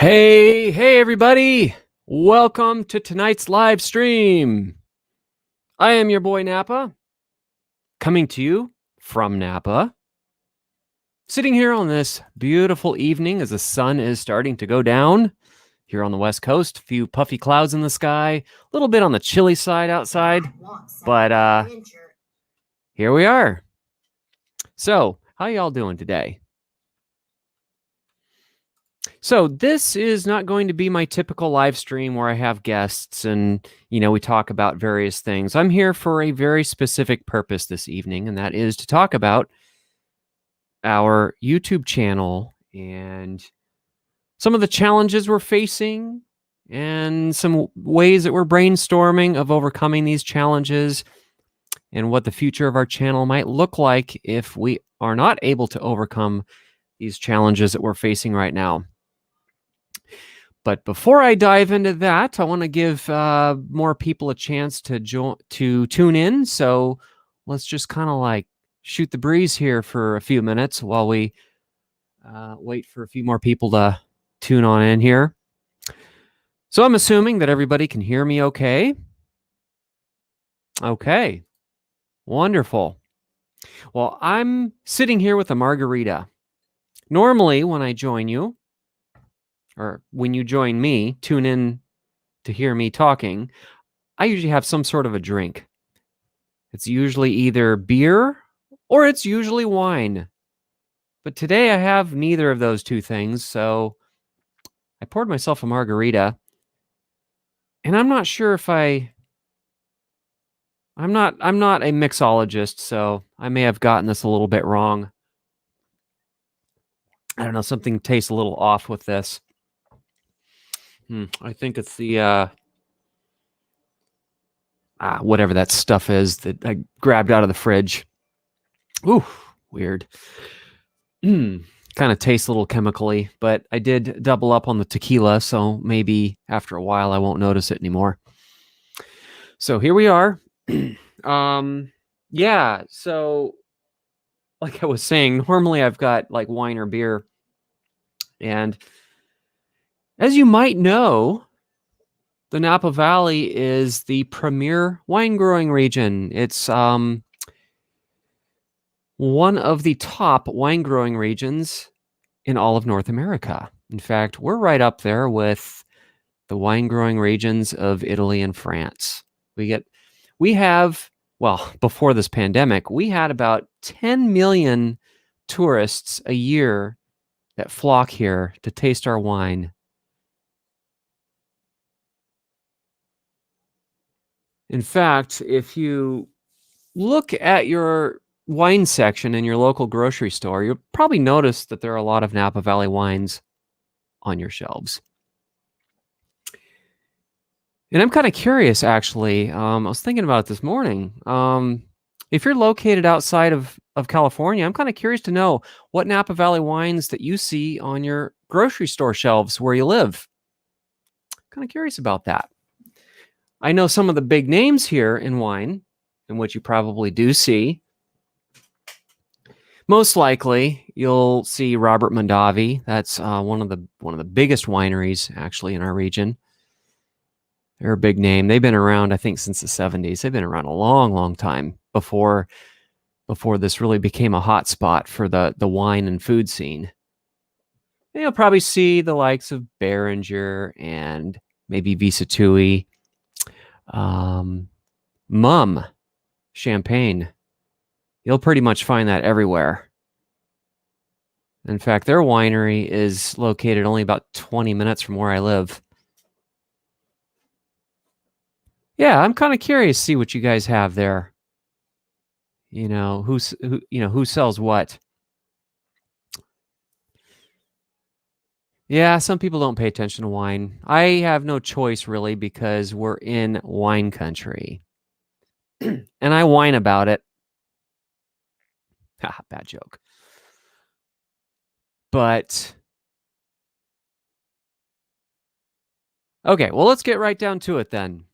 Hey, everybody! Welcome to tonight's live stream. I am your boy Napa, coming to you from Napa. Sitting here on this beautiful evening as the sun is starting to go down here on the West Coast. A few puffy clouds in the sky, a little bit on the chilly side outside, but here we are. So, how y'all doing today? So this is not going to be my typical live stream where I have guests and, we talk about various things. I'm here for a very specific purpose this evening, and that is to talk about our YouTube channel and some of the challenges we're facing and some ways that we're brainstorming of overcoming these challenges and what the future of our channel might look like if we are not able to overcome these challenges that we're facing right now. But before I dive into that, I want to give more people a chance to tune in. So let's just kind of like shoot the breeze here for a few minutes while we wait for a few more people to tune on in here. So I'm assuming that everybody can hear me okay. Okay, wonderful. Well, I'm sitting here with a margarita. Normally, when I join you, or when you join me, tune in to hear me talking, I usually have some sort of a drink. It's usually either beer or it's usually wine. But today I have neither of those two things, so I poured myself a margarita. And I'm not sure if I'm not a mixologist, so I may have gotten this a little bit wrong. I don't know, something tastes a little off with this. I think it's the whatever that stuff is that I grabbed out of the fridge. Ooh, weird. Kind of tastes a little chemically, but I did double up on the tequila, so maybe after a while I won't notice it anymore. So here we are. Yeah, so like I was saying, normally I've got like wine or beer. And as you might know, the Napa Valley is the premier wine growing region. It's one of the top wine growing regions in all of North America. In fact, we're right up there with the wine growing regions of Italy and France. Before this pandemic, we had about 10 million tourists a year that flock here to taste our wine. In fact, if you look at your wine section in your local grocery store, you'll probably notice that there are a lot of Napa Valley wines on your shelves. And I'm kind of curious, actually. I was thinking about it this morning. If you're located outside of California, I'm kind of curious to know what Napa Valley wines that you see on your grocery store shelves where you live. Kind of curious about that. I know some of the big names here in wine, and what you probably do see. Most likely, you'll see Robert Mondavi. That's one of the biggest wineries actually in our region. They're a big name. They've been around, I think, since the 70s. They've been around a long, long time before this really became a hot spot for the wine and food scene. And you'll probably see the likes of Beringer and maybe Visatui, Mumm, Champagne. You'll pretty much find that everywhere. In fact, their winery is located only about 20 minutes from where I live. Yeah, I'm kind of curious to see what you guys have there. Who sells what. Yeah, some people don't pay attention to wine. I have no choice really because we're in wine country. And I whine about it. Bad joke. But okay, well, let's get right down to it then.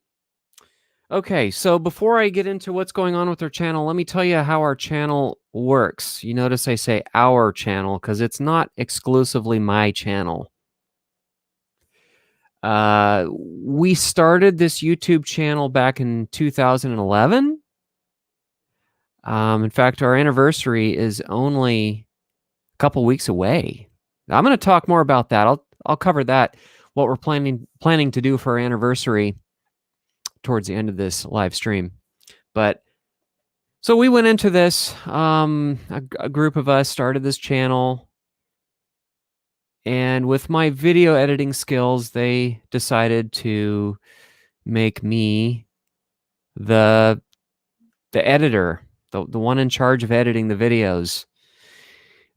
Okay, so before I get into what's going on with our channel, let me tell you how our channel works. You notice I say our channel because it's not exclusively my channel. We started this YouTube channel back in 2011. In fact, our anniversary is only a couple weeks away. I'm going to talk more about that. I'll cover that, what we're planning to do for our anniversary towards the end of this live stream. But so we went into this. A group of us started this channel, and with my video editing skills, they decided to make me the editor, the one in charge of editing the videos.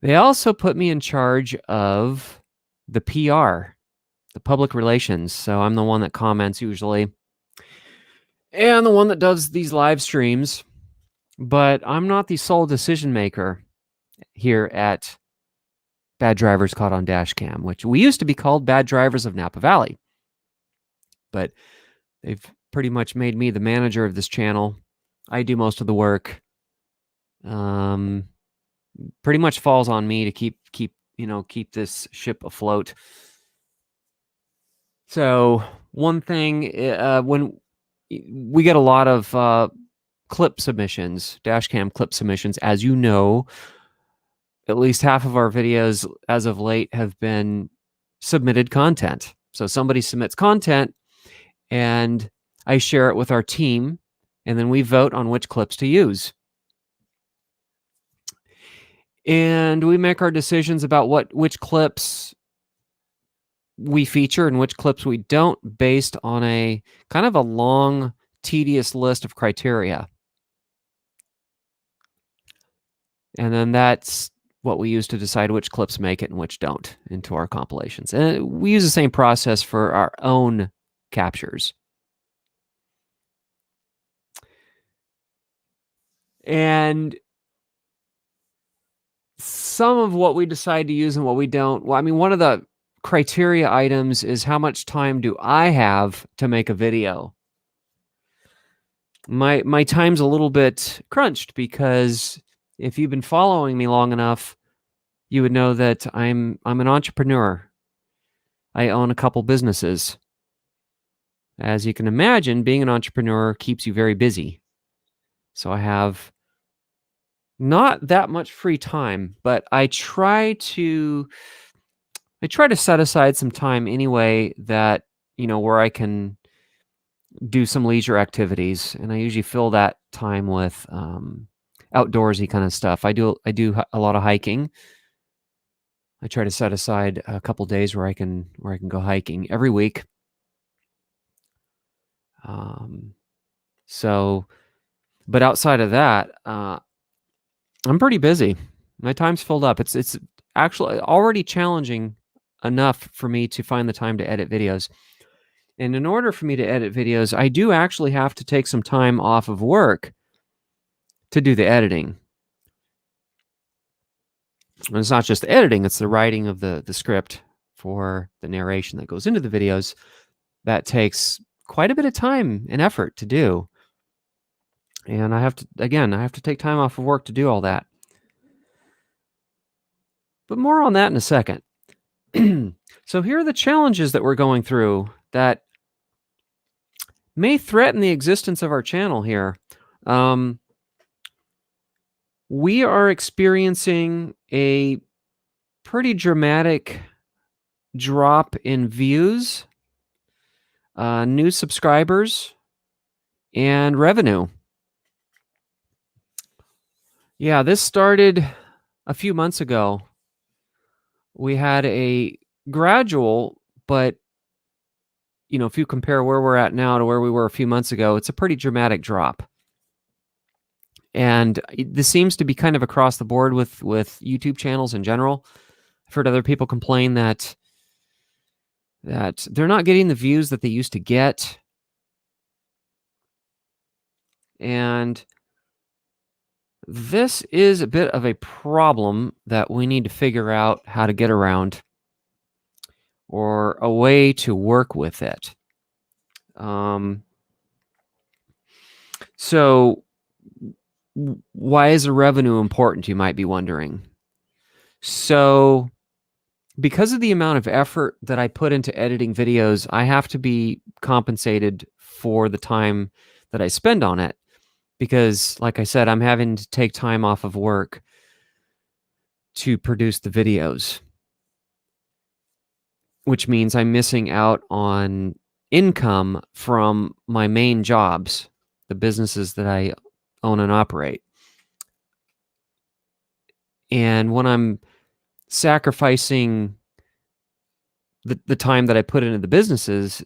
They also put me in charge of the PR, the public relations. So I'm the one that comments usually, and the one that does these live streams. But I'm not the sole decision maker here at Bad Drivers Caught on DashCam, which we used to be called Bad Drivers of Napa Valley. But they've pretty much made me the manager of this channel. I do most of the work. Pretty much falls on me to keep this ship afloat. So one thing, when we get a lot of clip submissions, DashCam clip submissions, as you know, at least half of our videos as of late have been submitted content. So somebody submits content and I share it with our team, and then we vote on which clips to use. And we make our decisions about which clips we feature and which clips we don't, based on a kind of a long, tedious list of criteria. And then that's what we use to decide which clips make it and which don't into our compilations. And we use the same process for our own captures. And some of what we decide to use and what we don't, well, I mean, one of the criteria items is how much time do I have to make a video. My time's a little bit crunched, because if you've been following me long enough, you would know that I'm an entrepreneur. I own a couple businesses. As you can imagine, being an entrepreneur keeps you very busy. So I have not that much free time, but I try to set aside some time anyway, that, where I can do some leisure activities, and I usually fill that time with outdoorsy kind of stuff. I do a lot of hiking. I try to set aside a couple days where I can go hiking every week. But outside of that, I'm pretty busy. My time's filled up. It's actually already challenging enough for me to find the time to edit videos. And in order for me to edit videos, I do actually have to take some time off of work to do the editing. And it's not just the editing, it's the writing of the script for the narration that goes into the videos. That takes quite a bit of time and effort to do. And I have to take time off of work to do all that. But more on that in a second. So here are the challenges that we're going through that may threaten the existence of our channel here. We are experiencing a pretty dramatic drop in views, new subscribers, and revenue. Yeah, this started a few months ago. We had a gradual, but if you compare where we're at now to where we were a few months ago, it's a pretty dramatic drop. And this seems to be kind of across the board with YouTube channels in general. I've heard other people complain that they're not getting the views that they used to get. And this is a bit of a problem that we need to figure out how to get around, or a way to work with it. So why is the revenue important, you might be wondering? So because of the amount of effort that I put into editing videos, I have to be compensated for the time that I spend on it. Because, like I said, I'm having to take time off of work to produce the videos, which means I'm missing out on income from my main jobs, the businesses that I own and operate. And when I'm sacrificing the time that I put into the businesses,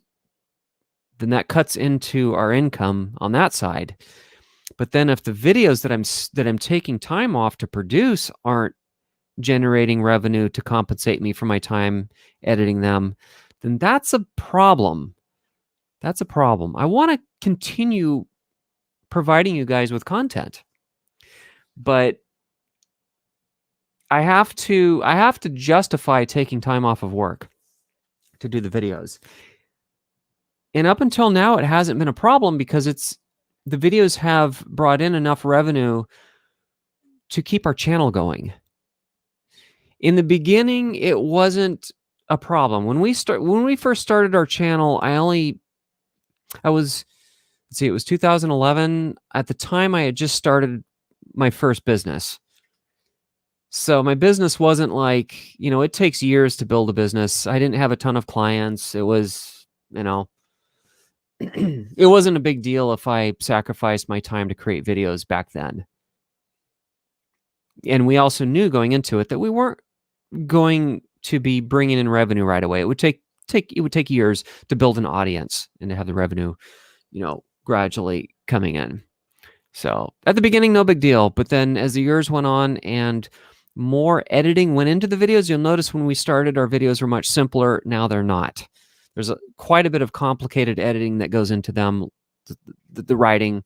then that cuts into our income on that side. But then if the videos that I'm taking time off to produce aren't generating revenue to compensate me for my time editing them, then that's a problem. That's a problem. I want to continue providing you guys with content, but I have to justify taking time off of work to do the videos. And up until now, it hasn't been a problem because the videos have brought in enough revenue to keep our channel going. In the beginning, it wasn't a problem. When we first started our channel, it was 2011. At the time, I had just started my first business. So my business wasn't like, it takes years to build a business. I didn't have a ton of clients. It was, it wasn't a big deal if I sacrificed my time to create videos back then. And we also knew going into it that we weren't going to be bringing in revenue right away. It would take years to build an audience and to have the revenue, gradually coming in. So at the beginning, no big deal. But then as the years went on and more editing went into the videos, you'll notice when we started, our videos were much simpler. Now they're not. There's quite a bit of complicated editing that goes into them. The writing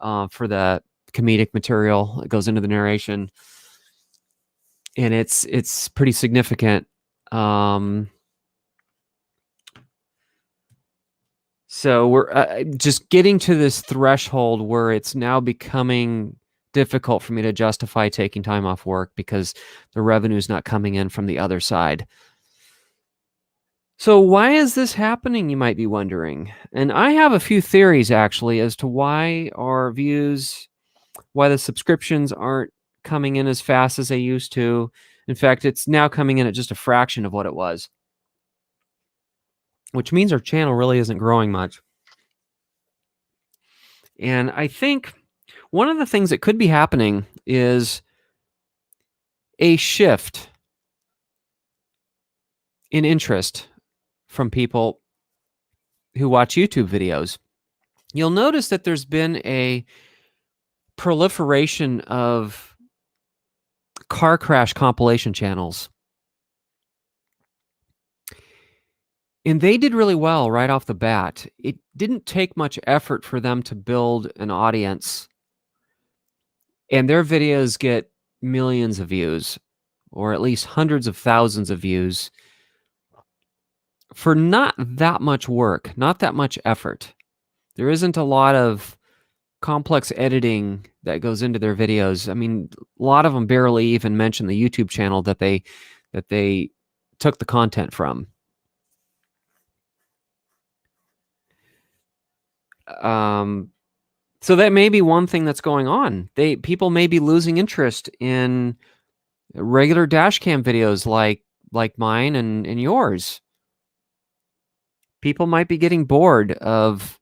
for the comedic material, it goes into the narration, and it's pretty significant. So we're just getting to this threshold where it's now becoming difficult for me to justify taking time off work because the revenue is not coming in from the other side. So why is this happening, you might be wondering? And I have a few theories, actually, as to why the subscriptions aren't coming in as fast as they used to. In fact, it's now coming in at just a fraction of what it was, which means our channel really isn't growing much. And I think one of the things that could be happening is a shift in interest from people who watch YouTube videos. You'll notice that there's been a proliferation of car crash compilation channels. And they did really well right off the bat. It didn't take much effort for them to build an audience. And their videos get millions of views, or at least hundreds of thousands of views, for not that much work, not that much effort. There isn't a lot of complex editing that goes into their videos. I mean, a lot of them barely even mention the YouTube channel that they took the content from. So that may be one thing that's going on. People may be losing interest in regular DashCam videos like mine and yours. People might be getting bored of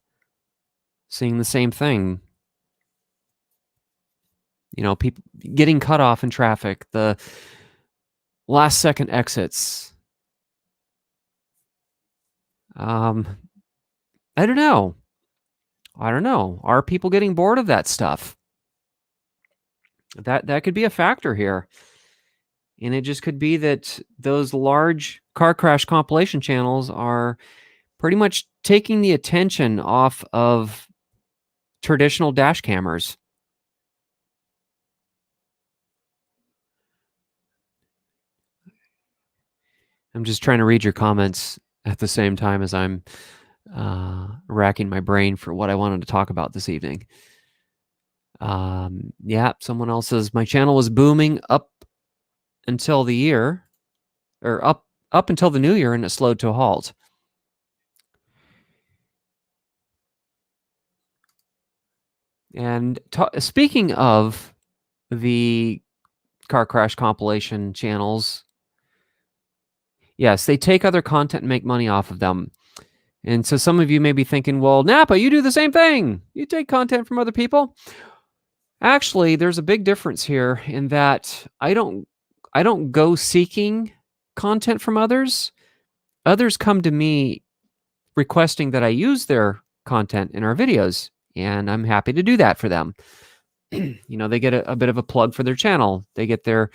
seeing the same thing. People getting cut off in traffic, the last second exits. I don't know. Are people getting bored of that stuff? That could be a factor here. And it just could be that those large car crash compilation channels are pretty much taking the attention off of traditional dash cammers. I'm just trying to read your comments at the same time as I'm racking my brain for what I wanted to talk about this evening. Yeah, someone else says, my channel was booming up until the year, or up up until the new year, and it slowed to a halt. And speaking of the car crash compilation channels, yes, they take other content and make money off of them. And so some of you may be thinking, well, Napa, you do the same thing. You take content from other people. Actually, there's a big difference here in that I don't go seeking content from others. Others come to me requesting that I use their content in our videos, and I'm happy to do that for them. They get a bit of a plug for their channel. They get their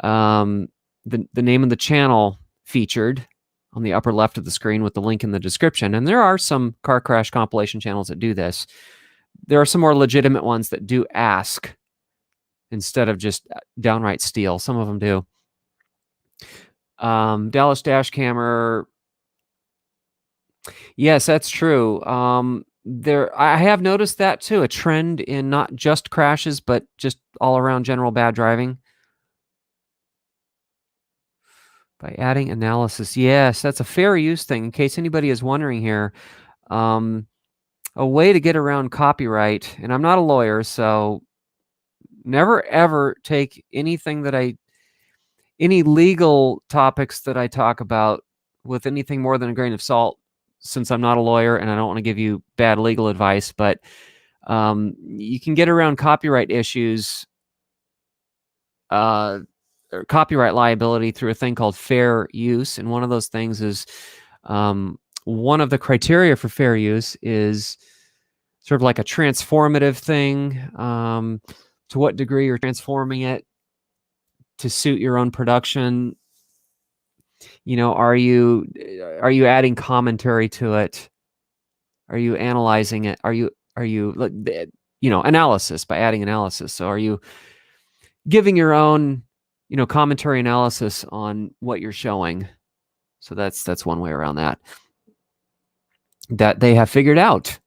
the name of the channel featured on the upper left of the screen with the link in the description. And there are some car crash compilation channels that do this. There are some more legitimate ones that do ask instead of just downright steal. Some of them do. Dallas DashCammer. Yes, that's true. I have noticed that too, a trend in not just crashes, but just all around general bad driving. By adding analysis. Yes, that's a fair use thing. In case anybody is wondering here, a way to get around copyright, and I'm not a lawyer, so never ever take anything any legal topics that I talk about with anything more than a grain of salt, since I'm not a lawyer and I don't want to give you bad legal advice, but you can get around copyright issues, or copyright liability through a thing called fair use. And one of those things is, one of the criteria for fair use is sort of like a transformative thing. To what degree you're transforming it to suit your own production. Are you adding commentary to it? Are you analyzing it? Are you analysis, by adding analysis? So are you giving your own commentary analysis on what you're showing? So that's one way around that they have figured out.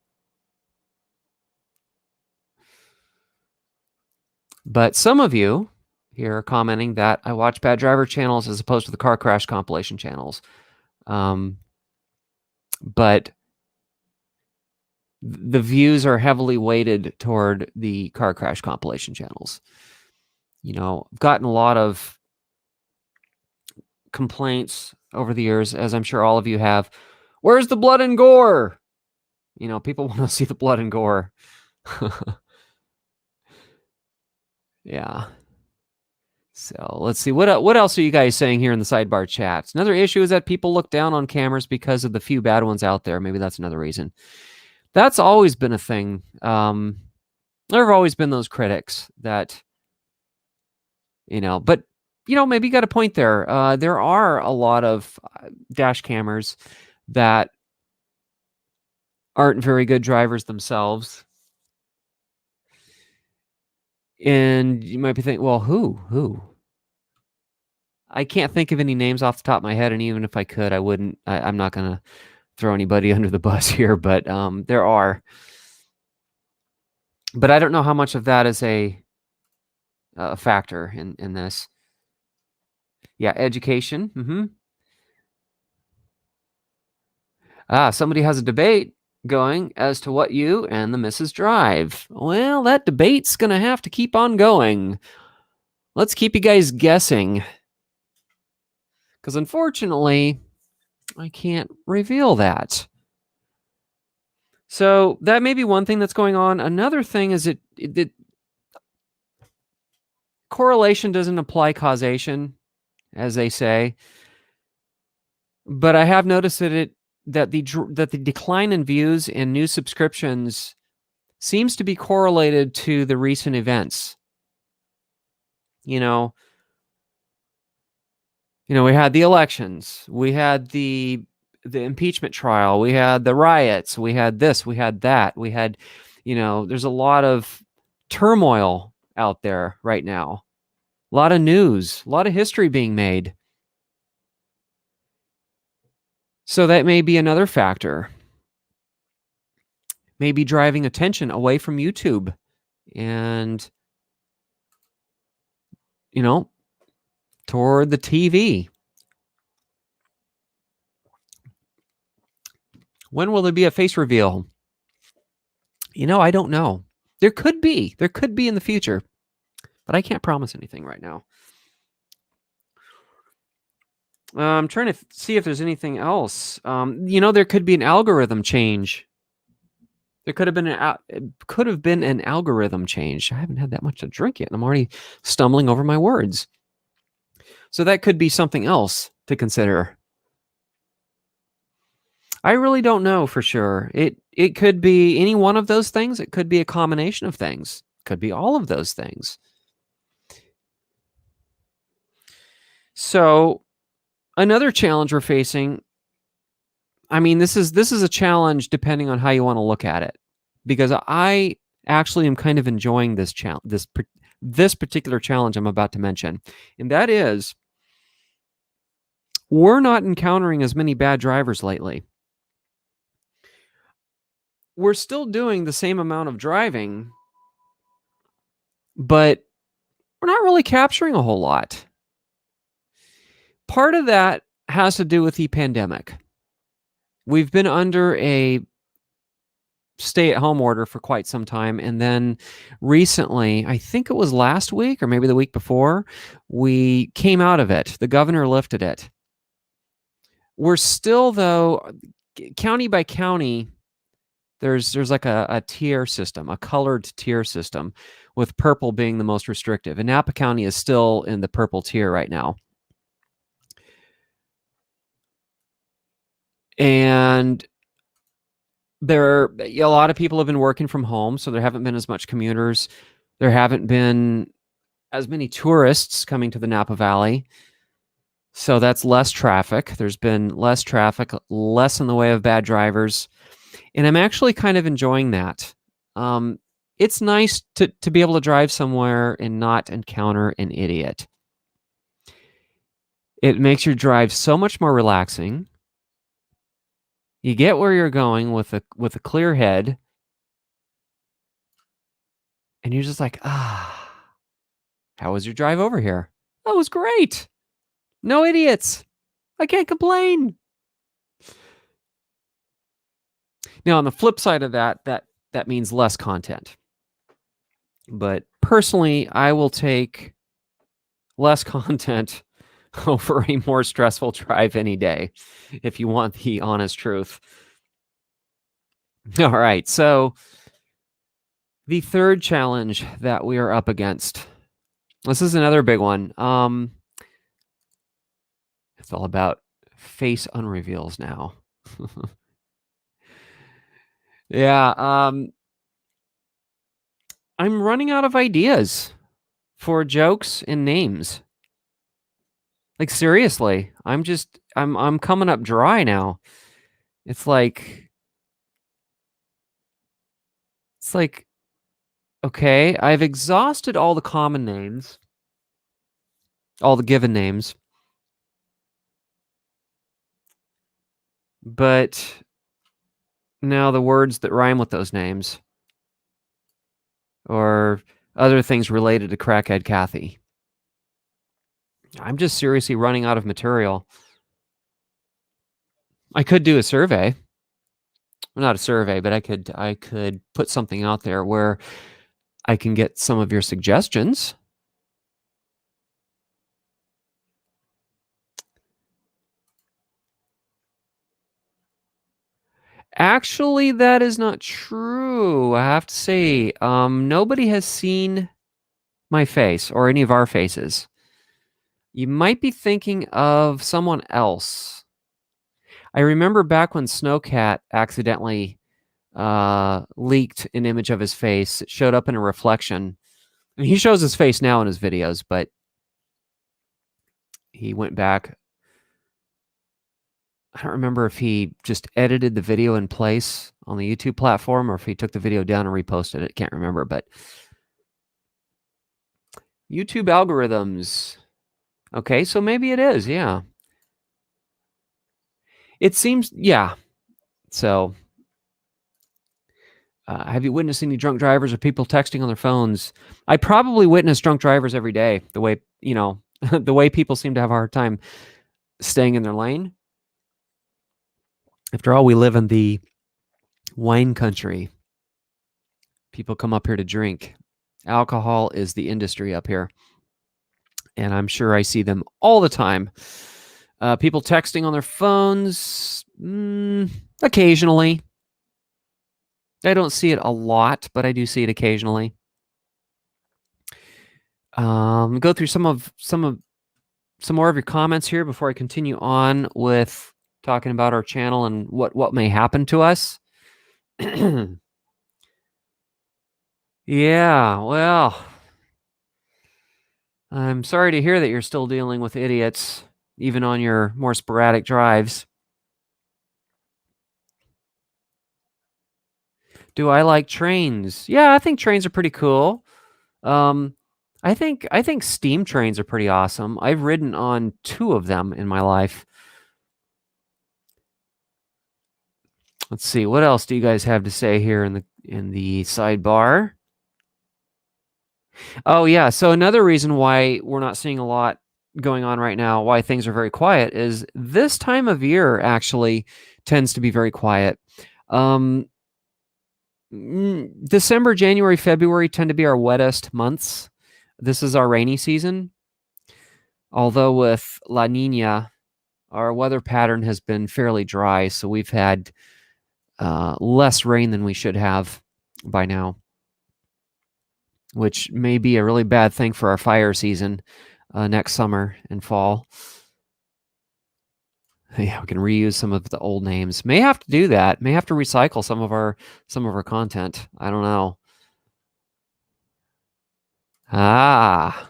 But some of you here are commenting that I watch bad driver channels as opposed to the car crash compilation channels. But the views are heavily weighted toward the car crash compilation channels. I've gotten a lot of complaints over the years, as I'm sure all of you have. Where's the blood and gore? People want to see the blood and gore. Yeah. So let's see. What else are you guys saying here in the sidebar chats? Another issue is that people look down on cameras because of the few bad ones out there. Maybe that's another reason. That's always been a thing. There have always been those critics that, but, maybe you got a point there. There are a lot of dash cammers that aren't very good drivers themselves. And you might be thinking, well, who? I can't think of any names off the top of my head, and even if I could, I wouldn't. I'm not going to throw anybody under the bus here, but there are. But I don't know how much of that is a factor in this. Yeah, education. Somebody has a debate going as to what you and the missus drive. Well, that debate's going to have to keep on going. Let's keep you guys guessing. Because unfortunately, I can't reveal that. So that may be one thing that's going on. Another thing is it correlation doesn't apply causation, as they say. But I have noticed that the decline in views and new subscriptions seems to be correlated to the recent events. We had the elections, we had the impeachment trial, we had the riots, we had this, we had that, we had, there's a lot of turmoil out there right now. A lot of news, a lot of history being made. So that may be another factor. Maybe driving attention away from YouTube and, toward the TV. When will there be a face reveal? I don't know. There could be. There could be in the future, but I can't promise anything right now. I'm trying to see if there's anything else. There could be an algorithm change. There could have been an algorithm change. I haven't had that much to drink yet, and I'm already stumbling over my words. So that could be something else to consider. I really don't know for sure. It could be any one of those things. It could be a combination of things. It could be all of those things. So another challenge we're facing, I mean, this is a challenge depending on how you want to look at it, because I actually am kind of enjoying this particular challenge I'm about to mention, and that is we're not encountering as many bad drivers lately. We're still doing the same amount of driving, but we're not really capturing a whole lot. Part of that has to do with the pandemic. We've been under a stay-at-home order for quite some time, and then recently, I think it was last week or maybe the week before, we came out of it. The governor lifted it. We're still, though, county by county, there's like a tier system, a colored tier system, with purple being the most restrictive. And Napa County is still in the purple tier right now. And a lot of people have been working from home, so there haven't been as much commuters. There haven't been as many tourists coming to the Napa Valley. So that's less traffic. There's been less traffic, less in the way of bad drivers. And I'm actually kind of enjoying that. It's nice to be able to drive somewhere and not encounter an idiot. It makes your drive so much more relaxing. You get where you're going with a clear head, and you're just like, how was your drive over here? That was great. No idiots. I can't complain. Now, on the flip side of that means less content. But personally, I will take less content over a more stressful drive any day, if you want the honest truth. All right, so the third challenge that we are up against. This is another big one. It's all about face unreveals now. Yeah, I'm running out of ideas for jokes and names. Like, seriously, I'm coming up dry now. It's like, okay, I've exhausted all the common names, all the given names, but now the words that rhyme with those names, or other things related to Crackhead Kathy. I'm just seriously running out of material. I could do a survey. Well, not a survey, but I could put something out there where I can get some of your suggestions. Actually, that is not true. I have to say, nobody has seen my face or any of our faces. You might be thinking of someone else. I remember back when Snowcat accidentally leaked an image of his face. It showed up in a reflection. And he shows his face now in his videos, but he went back. I don't remember if he just edited the video in place on the YouTube platform or if he took the video down and reposted it. Can't remember, but YouTube algorithms. Okay, so maybe it is, yeah. It seems, yeah. So, have you witnessed any drunk drivers or people texting on their phones? I probably witness drunk drivers every day, the way, the way people seem to have a hard time staying in their lane. After all, we live in the wine country. People come up here to drink. Alcohol is the industry up here, and I'm sure I see them all the time. People texting on their phones, occasionally. I don't see it a lot, but I do see it occasionally. Go through some more of your comments here before I continue on with talking about our channel and what may happen to us. Yeah, well, I'm sorry to hear that you're still dealing with idiots, even on your more sporadic drives. Do I like trains? Yeah, I think trains are pretty cool. I think steam trains are pretty awesome. I've ridden on 2 of them in my life. Let's see, what else do you guys have to say here in the sidebar? Oh, yeah, so another reason why we're not seeing a lot going on right now, why things are very quiet, is this time of year actually tends to be very quiet. December, January, February tend to be our wettest months. This is our rainy season. Although with La Nina, our weather pattern has been fairly dry, so we've had less rain than we should have by now, which may be a really bad thing for our fire season next summer and fall. Yeah, we can reuse some of the old names. May have to do that. May have to recycle some of our content. I don't know. Ah.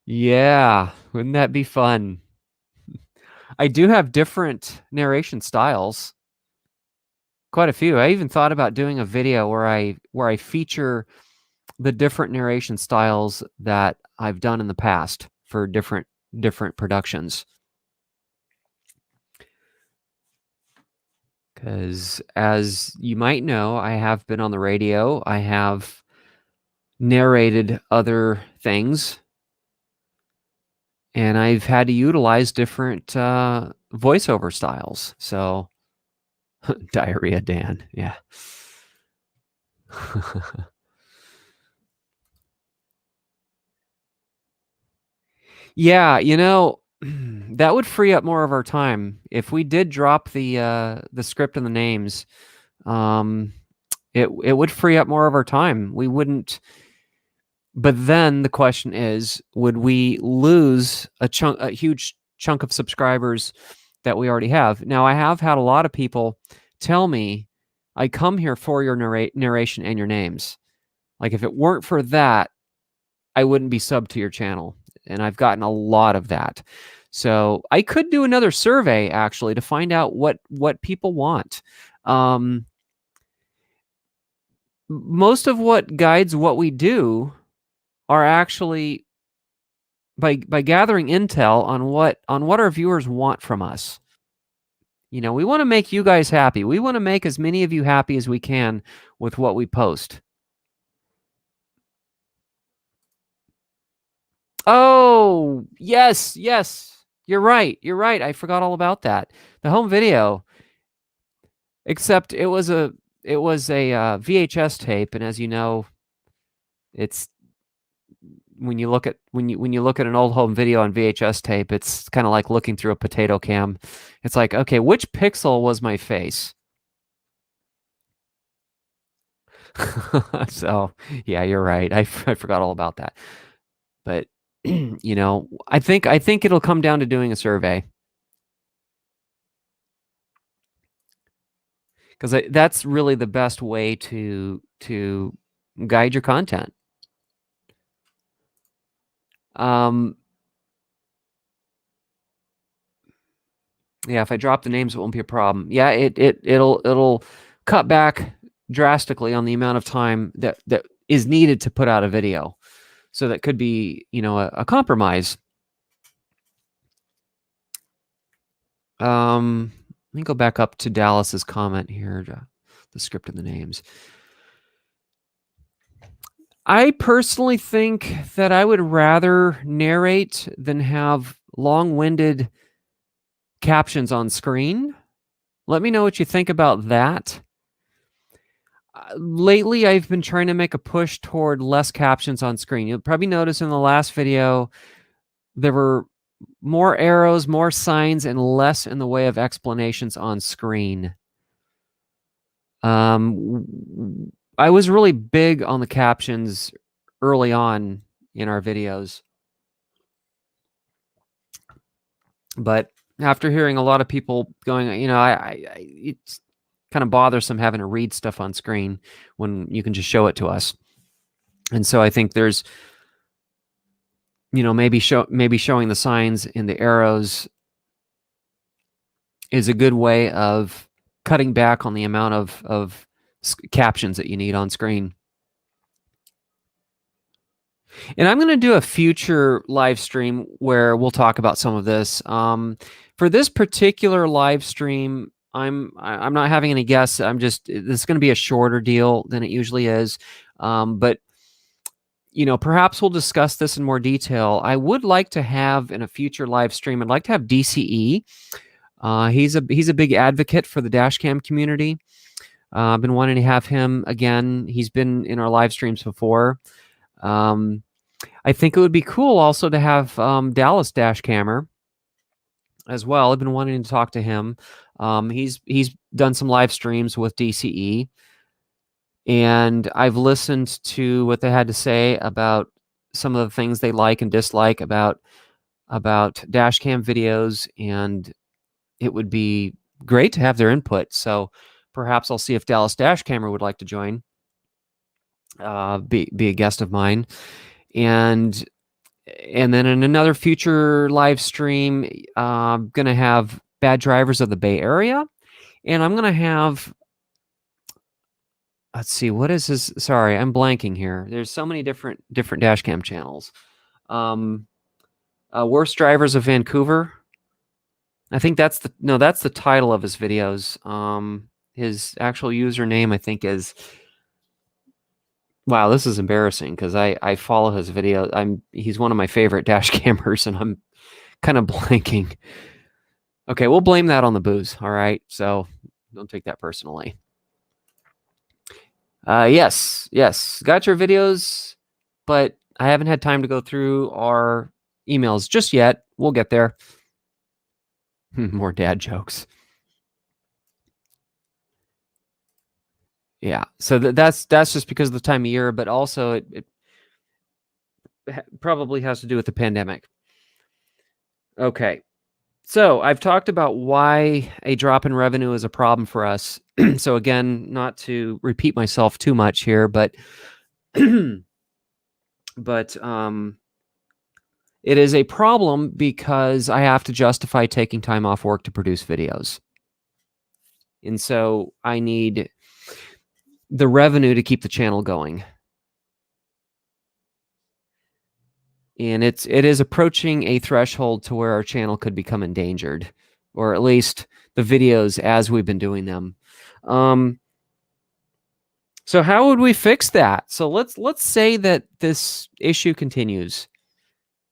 Yeah, wouldn't that be fun? I do have different narration styles. Quite a few. I even thought about doing a video where I feature the different narration styles that I've done in the past for different productions. Because as you might know, I have been on the radio. I have narrated other things, and I've had to utilize different voiceover styles. So, Diarrhea Dan, yeah. Yeah, that would free up more of our time. If we did drop the script and the names, it would free up more of our time. We wouldn't. But then the question is, would we lose a huge chunk of subscribers that we already have? Now, I have had a lot of people tell me, I come here for your narration and your names. Like, if it weren't for that, I wouldn't be subbed to your channel. And I've gotten a lot of that. So I could do another survey, actually, to find out what people want. Most of what guides what we do are actually by gathering intel on what our viewers want from us. We want to make you guys happy. We want to make as many of you happy as we can with what we post. Oh, yes. You're right. I forgot all about that. The home video, except it was a VHS tape, and as you know, it's when you look at an old home video on VHS tape, it's kind of like looking through a potato cam. It's like, okay, which pixel was my face? So, yeah, you're right. I forgot all about that. But I think it'll come down to doing a survey. Because that's really the best way to guide your content. Yeah, if I drop the names, it won't be a problem. Yeah, it'll cut back drastically on the amount of time that is needed to put out a video. So that could be, a compromise. Let me go back up to Dallas's comment here, the script and the names. I personally think that I would rather narrate than have long-winded captions on screen. Let me know what you think about that. Lately, I've been trying to make a push toward less captions on screen. You'll probably notice in the last video, there were more arrows, more signs, and less in the way of explanations on screen. I was really big on the captions early on in our videos. But after hearing a lot of people going, it's kind of bothersome having to read stuff on screen when you can just show it to us. And so I think there's, maybe showing the signs and the arrows is a good way of cutting back on the amount of captions that you need on screen. And I'm going to do a future live stream where we'll talk about some of this. For this particular live stream, I'm not having any guests. This is going to be a shorter deal than it usually is. But perhaps we'll discuss this in more detail. I would like to have in a future live stream, I'd like to have DCE. He's a big advocate for the DashCam community. I've been wanting to have him again. He's been in our live streams before. I think it would be cool also to have Dallas DashCammer as well. I've been wanting to talk to him. He's done some live streams with DCE, and I've listened to what they had to say about some of the things they like and dislike about DashCam videos, and it would be great to have their input. So perhaps I'll see if Dallas DashCammer would like to join, be a guest of mine. And then in another future live stream, I'm going to have bad drivers of the Bay Area. And I'm going to have, let's see, what is this? Sorry, I'm blanking here. There's so many different DashCam channels. Worst Drivers of Vancouver. I think that's the title of his videos. His actual username, I think, is... Wow, this is embarrassing because I follow his video. He's one of my favorite dash cammers, and I'm kind of blanking. Okay, we'll blame that on the booze. All right, so don't take that personally. Yes, got your videos, but I haven't had time to go through our emails just yet. We'll get there. More dad jokes. Yeah, so that's just because of the time of year, but also it probably has to do with the pandemic. Okay, so I've talked about why a drop in revenue is a problem for us. So again, not to repeat myself too much here, but it is a problem because I have to justify taking time off work to produce videos. And so I need the revenue to keep the channel going. And it is approaching a threshold to where our channel could become endangered, or at least the videos as we've been doing them. So how would we fix that? So let's say that this issue continues.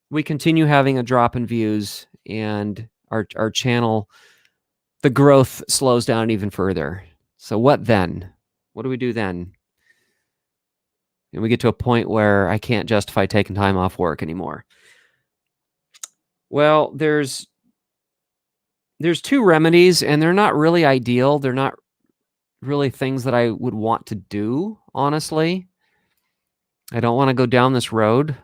We continue having a drop in views, and our channel, the growth slows down even further. So what then? What do we do then? And we get to a point where I can't justify taking time off work anymore. Well, there's two remedies, and they're not really ideal. They're not really things that I would want to do, honestly. I don't want to go down this road.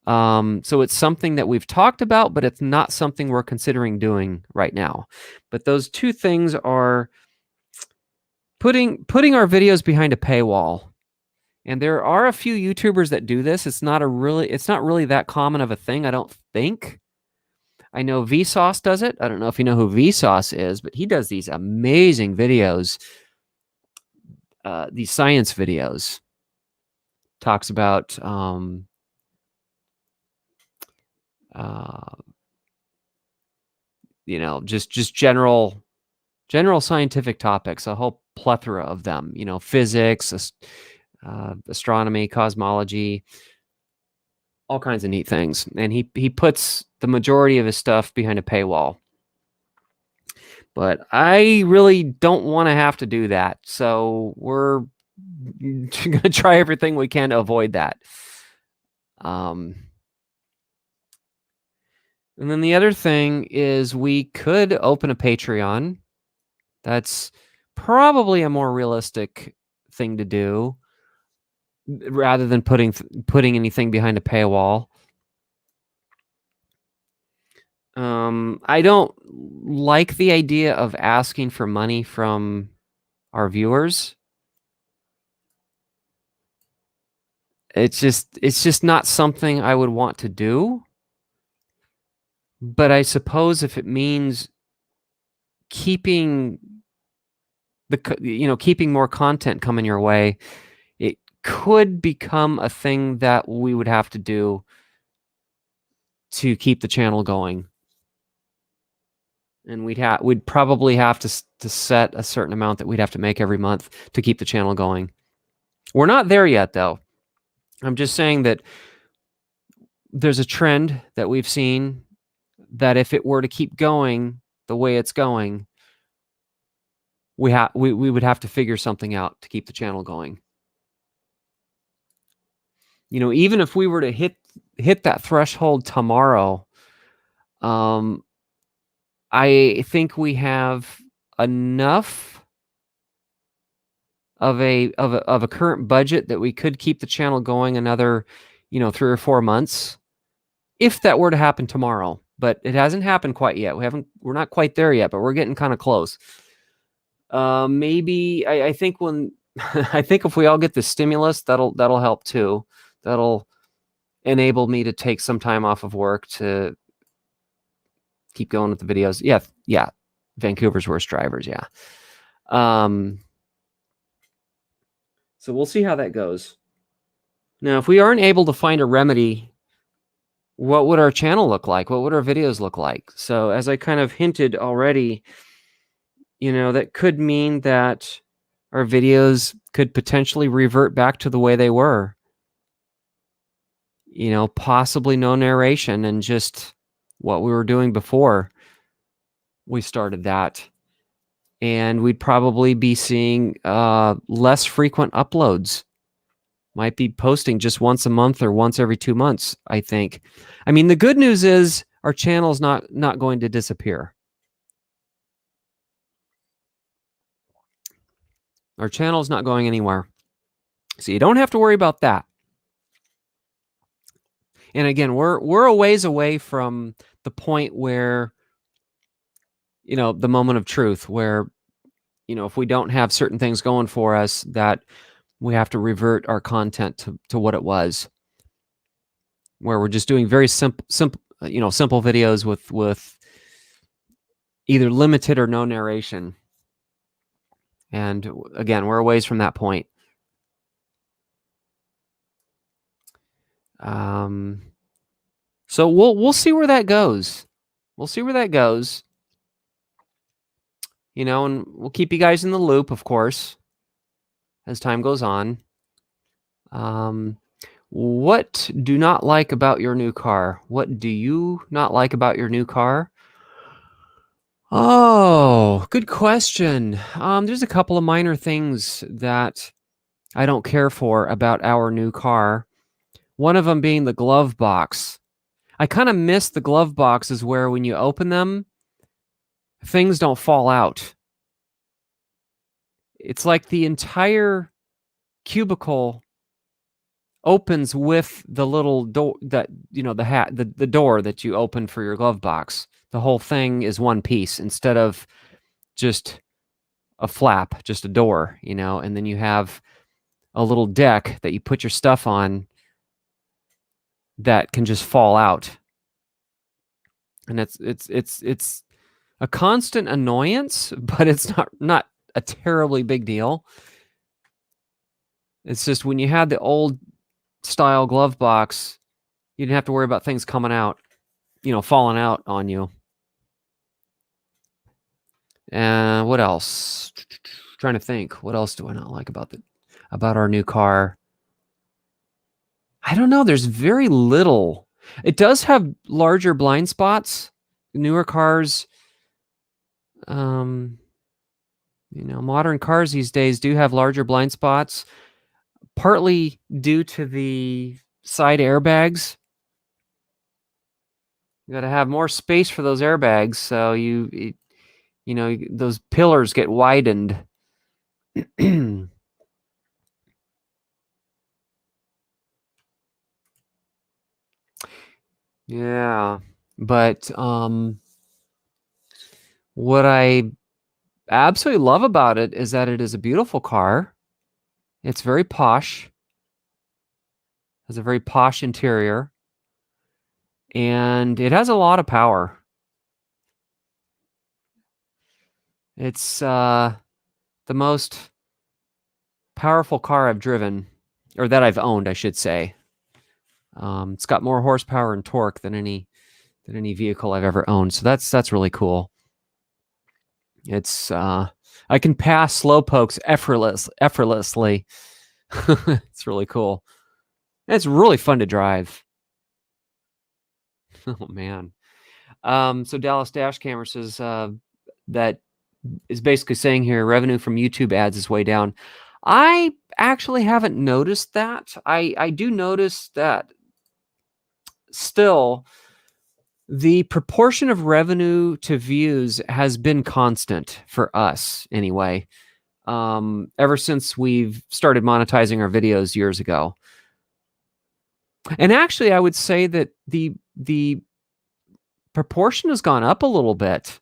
So it's something that we've talked about, but it's not something we're considering doing right now. But those two things are putting our videos behind a paywall. And there are a few YouTubers that do this. It's not really that common of a thing, I don't think. I know Vsauce does it. I don't know if you know who Vsauce is, but he does these amazing videos, these science videos. Talks about just general scientific topics, a whole plethora of them. Physics, astronomy, cosmology, all kinds of neat things. And he puts the majority of his stuff behind a paywall. But I really don't want to have to do that. So we're going to try everything we can to avoid that. And then the other thing is we could open a Patreon. That's probably a more realistic thing to do rather than putting anything behind a paywall. I don't like the idea of asking for money from our viewers. It's just not something I would want to do. But I suppose if it means keeping keeping more content coming your way, it could become a thing that we would have to do to keep the channel going. And we'd probably have to set a certain amount that we'd have to make every month to keep the channel going. We're not there yet, though. I'm just saying that there's a trend that we've seen that if it were to keep going the way it's going, we would have to figure something out to keep the channel going. Even if we were to hit that threshold tomorrow, I think we have enough of a current budget that we could keep the channel going another 3 or 4 months if that were to happen tomorrow. But it hasn't happened quite yet. We're not quite there yet, but we're getting kind of close. Maybe I think I think if we all get the stimulus, that'll help too. That'll enable me to take some time off of work to keep going with the videos. Yeah. Vancouver's worst drivers. Yeah. So we'll see how that goes. Now, if we aren't able to find a remedy, what would our channel look like? What would our videos look like? So as I kind of hinted already, that could mean that our videos could potentially revert back to the way they were. Possibly no narration and just what we were doing before we started that. And we'd probably be seeing less frequent uploads. Might be posting just once a month or once every 2 months, I think. I mean, the good news is our channel's not going to disappear. Our channel's not going anywhere. So you don't have to worry about that. And again, we're a ways away from the point where, the moment of truth where, if we don't have certain things going for us, that we have to revert our content to what it was, where we're just doing very simple videos with either limited or no narration. And again, we're a ways from that point. So we'll see where that goes. We'll see where that goes. And we'll keep you guys in the loop, of course, as time goes on. What do you not like about your new car? What do you not like about your new car? Oh, good question. There's a couple of minor things that I don't care for about our new car. One of them being the glove box. I kind of miss the glove boxes where when you open them, things don't fall out. It's like the entire cubicle opens with the little door that, the door that you open for your glove box. The whole thing is one piece instead of just a flap, just a door, and then you have a little deck that you put your stuff on that can just fall out. And it's a constant annoyance, but it's not a terribly big deal. It's just when you had the old style glove box, you didn't have to worry about things coming out, falling out on you. And what else? Trying to think. What else do I not like about our new car? I don't know. There's very little. It does have larger blind spots. Newer cars Modern cars these days do have larger blind spots, partly due to the side airbags. You got to have more space for those airbags, so those pillars get widened. Yeah, but what I absolutely love about it is that it is a beautiful car. It's very posh. Has a very posh interior, and it has a lot of power. It's the most powerful car I've driven, or that I've owned, I should say. It's got more horsepower and torque than any vehicle I've ever owned, so that's really cool. It's I can pass slow pokes effortlessly. It's really cool. And it's really fun to drive. Oh man. So Dallas DashCam says that is basically saying here revenue from YouTube ads is way down. I actually haven't noticed that. I do notice that still the proportion of revenue to views has been constant for us anyway. Ever since we've started monetizing our videos years ago. And actually, I would say that the proportion has gone up a little bit.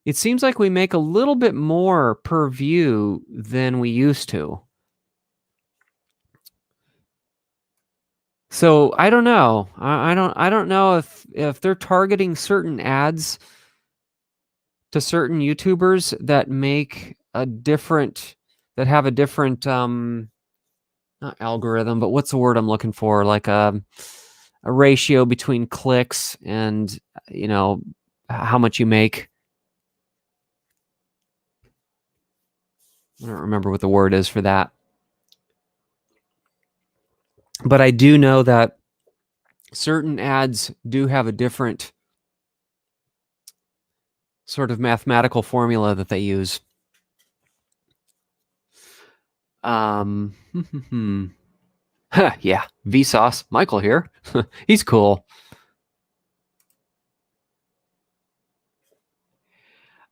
It seems like we make a little bit more per view than we used to. So I don't know. I don't know if they're targeting certain ads to certain YouTubers that have a different not algorithm, but what's the word I'm looking for? Like a ratio between clicks and how much you make. I don't remember what the word is for that. But I do know that certain ads do have a different sort of mathematical formula that they use. Yeah, Vsauce, Michael here. He's cool.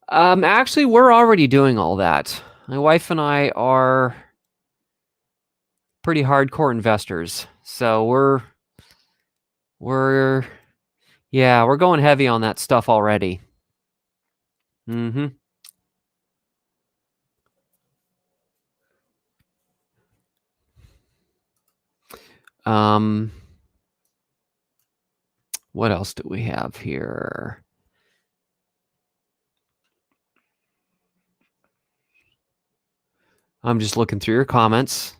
Actually, we're already doing all that. My wife and I are pretty hardcore investors, so we're going heavy on that stuff already. What else do we have here? I'm just looking through your comments.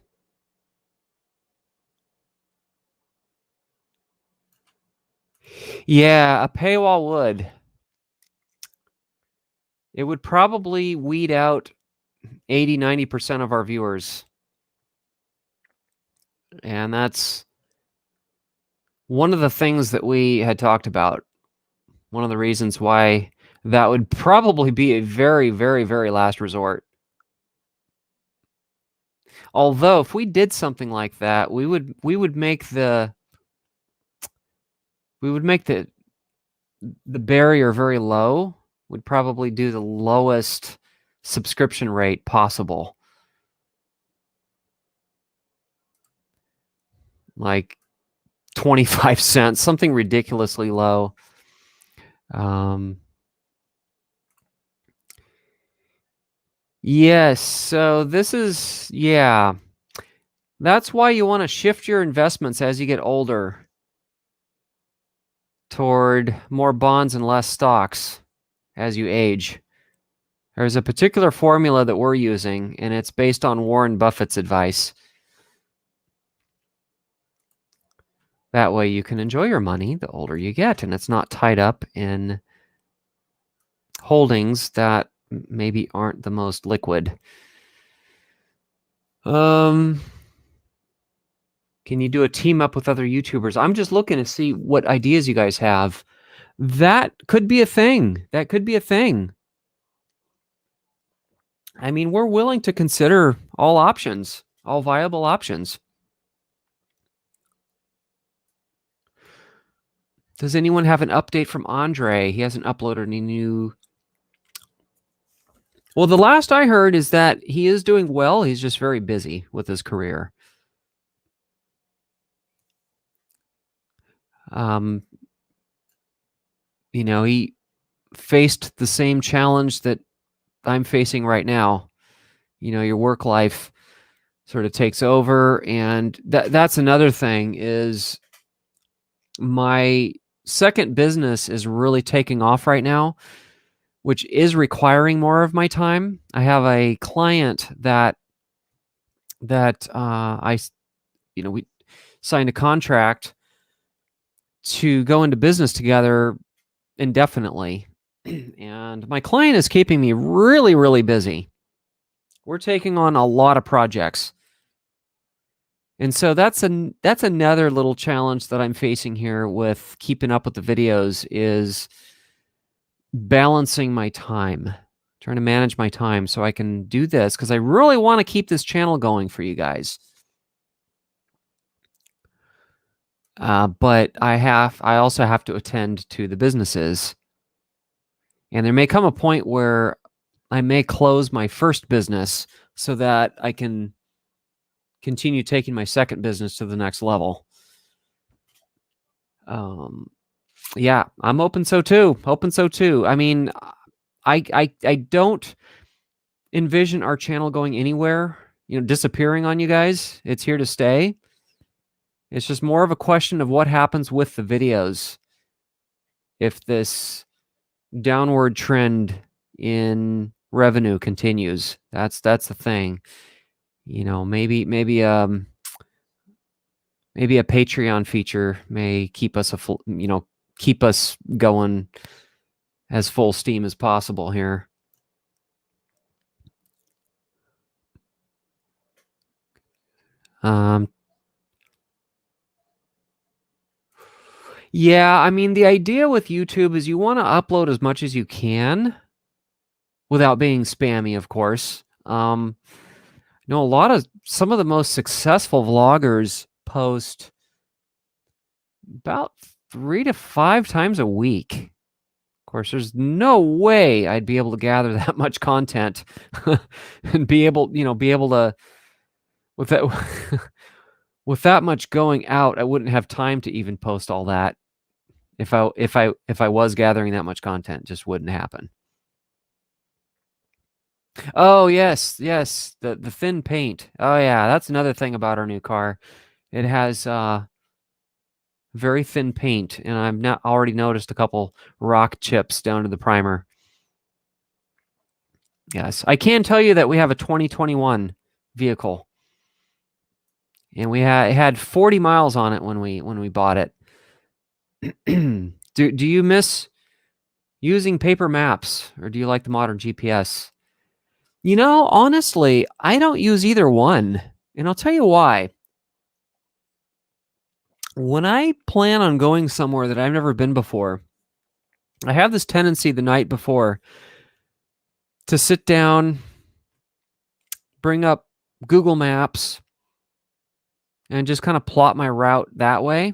Yeah, a paywall would. It would probably weed out 80-90% of our viewers. And that's one of the things that we had talked about. One of the reasons why that would probably be a very, very, very last resort. Although if we did something like that, we would make the barrier very low. We'd probably do the lowest subscription rate possible. Like 25 cents, something ridiculously low. Yes, so this is, that's why you want to shift your investments as you get older toward more bonds and less stocks as you age. There's a particular formula that we're using, and it's based on Warren Buffett's advice. That way you can enjoy your money the older you get, and it's not tied up in holdings that maybe aren't the most liquid. Can you do a team up with other YouTubers? I'm just looking to see what ideas you guys have. That could be a thing. That could be a thing. I mean, we're willing to consider all options, all viable options. Does anyone have an update from Andre? He hasn't uploaded any new. Well, the last I heard is that he is doing well. He's just very busy with his career. He faced the same challenge that I'm facing right now. Your work life sort of takes over, and that's another thing is my second business is really taking off right now, which is requiring more of my time. I have a client that we signed a contract to go into business together indefinitely. And my client is keeping me really, really busy. We're taking on a lot of projects. And so that's another little challenge that I'm facing here with keeping up with the videos is balancing my time, trying to manage my time so I can do this because I really want to keep this channel going for you guys. But I also have to attend to the businesses. And there may come a point where I may close my first business so that I can continue taking my second business to the next level. Yeah, I'm hoping so too. I mean, I don't envision our channel going anywhere, disappearing on you guys. It's here to stay. It's just more of a question of what happens with the videos. If this downward trend in revenue continues, that's the thing. Maybe a Patreon feature may keep us keep us going as full steam as possible here. Yeah, I mean, the idea with YouTube is you want to upload as much as you can without being spammy, of course. Some of the most successful vloggers post about 3 to 5 times a week. Of course, there's no way I'd be able to gather that much content and be able to with that with that much going out, I wouldn't have time to even post all that. If I was gathering that much content, it just wouldn't happen. Oh yes, the thin paint. Oh yeah, that's another thing about our new car. It has very thin paint, and I've already noticed a couple rock chips down to the primer. Yes, I can tell you that we have a 2021 vehicle, and it had 40 miles on it when we bought it. Do you miss using paper maps, or do you like the modern GPS? Honestly, I don't use either one, and I'll tell you why. When I plan on going somewhere that I've never been before, I have this tendency the night before to sit down, bring up Google Maps, and just kind of plot my route that way.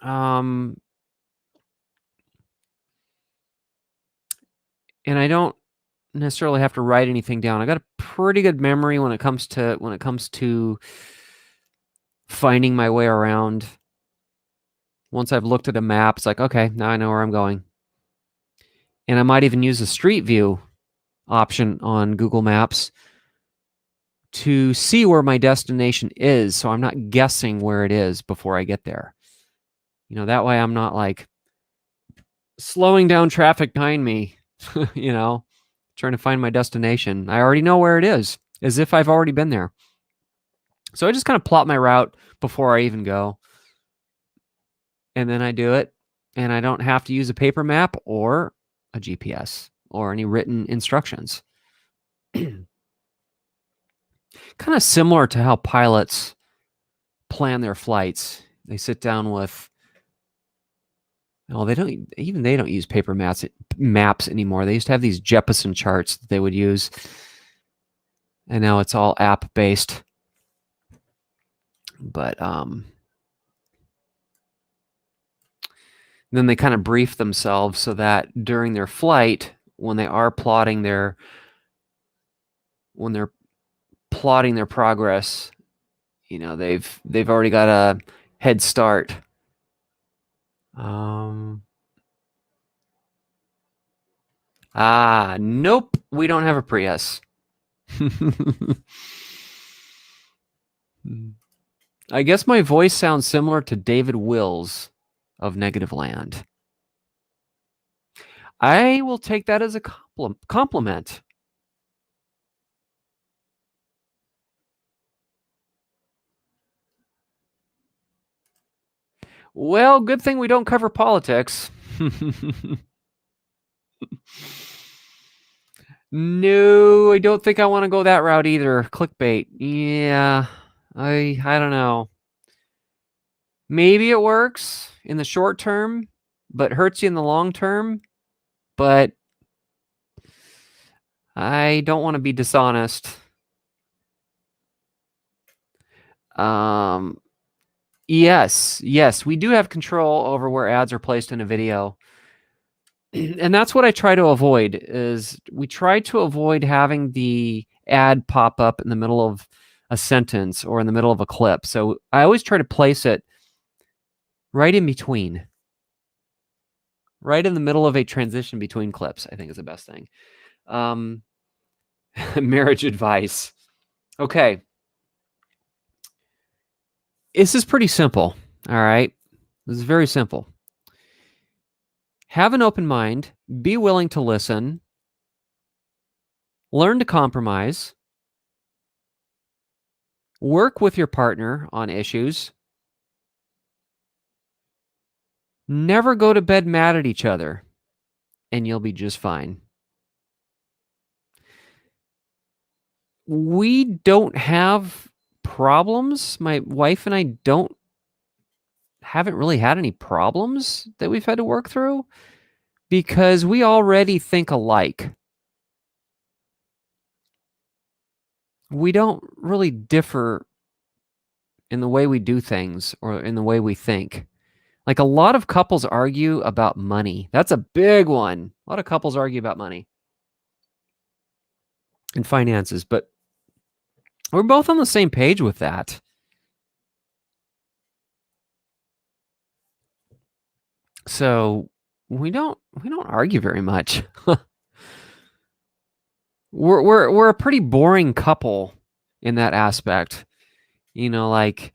And I don't necessarily have to write anything down. I got a pretty good memory when it comes to finding my way around. Once I've looked at a map, it's like, okay, now I know where I'm going. And I might even use the Street View option on Google Maps to see where my destination is, so I'm not guessing where it is before I get there. That way I'm not like slowing down traffic behind me, trying to find my destination. I already know where it is, as if I've already been there. So I just kind of plot my route before I even go. And then I do it, and I don't have to use a paper map or a GPS or any written instructions. Kind of similar to how pilots plan their flights. They sit down with Oh, they don't use paper maps anymore. They used to have these Jeppesen charts that they would use, and now it's all app based. But then they kind of brief themselves so that during their flight, when they are plotting their progress, they've already got a head start. Nope, we don't have a Prius. I guess my voice sounds similar to David Wills of Negative Land. I will take that as a compliment. Well, good thing we don't cover politics. No, I don't think I want to go that route either. Clickbait. Yeah, I don't know. Maybe it works in the short term, but hurts you in the long term. But I don't want to be dishonest. Yes, we do have control over where ads are placed in a video. And that's what I try to avoid, is we try to avoid having the ad pop up in the middle of a sentence or in the middle of a clip. So I always try to place it right in between. Right in the middle of a transition between clips, I think is the best thing. Marriage advice. Okay. This is pretty simple, all right? This is very simple. Have an open mind, be willing to listen, learn to compromise, work with your partner on issues, never go to bed mad at each other, and you'll be just fine. We don't have problems. My wife and I haven't really had any problems that we've had to work through because we already think alike. We don't really differ in the way we do things or in the way we think. Like, a lot of couples argue about money. That's a big one. A lot of couples argue about money and finances, but we're both on the same page with that. So we don't argue very much. We're a pretty boring couple in that aspect. Like,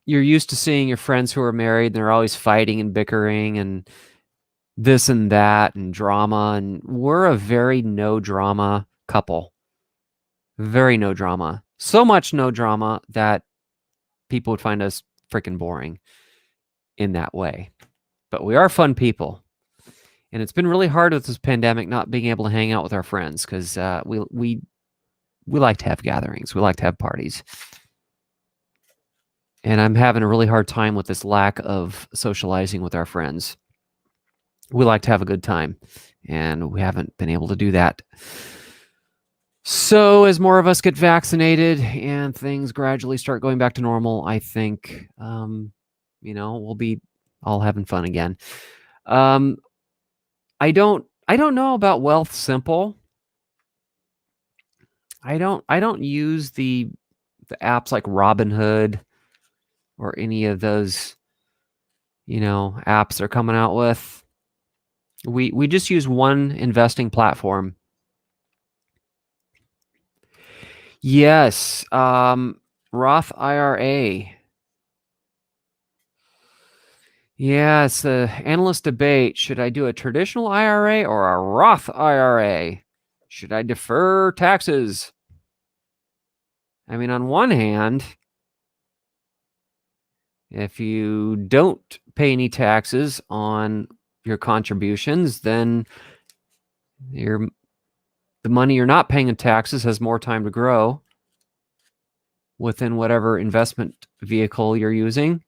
you're used to seeing your friends who are married, and they're always fighting and bickering and this and that and drama, and we're a very no drama couple. Very no drama. So much no drama that people would find us freaking boring in that way. But we are fun people. And it's been really hard with this pandemic not being able to hang out with our friends because we like to have gatherings. We like to have parties. And I'm having a really hard time with this lack of socializing with our friends. We like to have a good time, and we haven't been able to do that. So as more of us get vaccinated and things gradually start going back to normal, I think, we'll be all having fun again. I don't know about Wealth Simple. I don't use the apps like Robinhood or any of those, apps they're coming out with. We just use one investing platform. Yes, Roth IRA. Yeah, it's the analyst debate. Should I do a traditional IRA or a Roth IRA? Should I defer taxes? I mean, on one hand, if you don't pay any taxes on your contributions, then the money you're not paying in taxes has more time to grow within whatever investment vehicle you're using.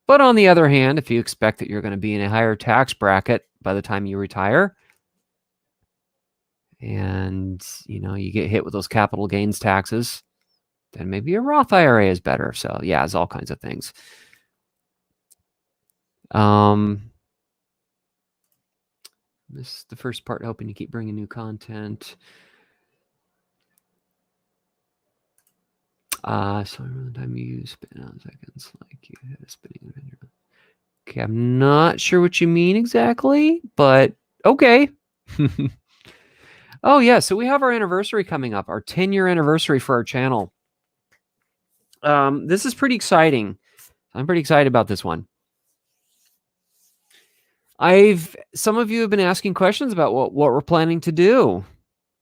But on the other hand, if you expect that you're going to be in a higher tax bracket by the time you retire, and you get hit with those capital gains taxes, then maybe a Roth IRA is better. So yeah, it's all kinds of things. This is the first part, hoping to keep bringing new content. So around the time you spin out seconds, like you had a spinning adventure. Okay, I'm not sure what you mean exactly, but okay. Oh yeah, so we have our anniversary coming up, our 10-year anniversary for our channel. This is pretty exciting. I'm pretty excited about this one. Some of you have been asking questions about what we're planning to do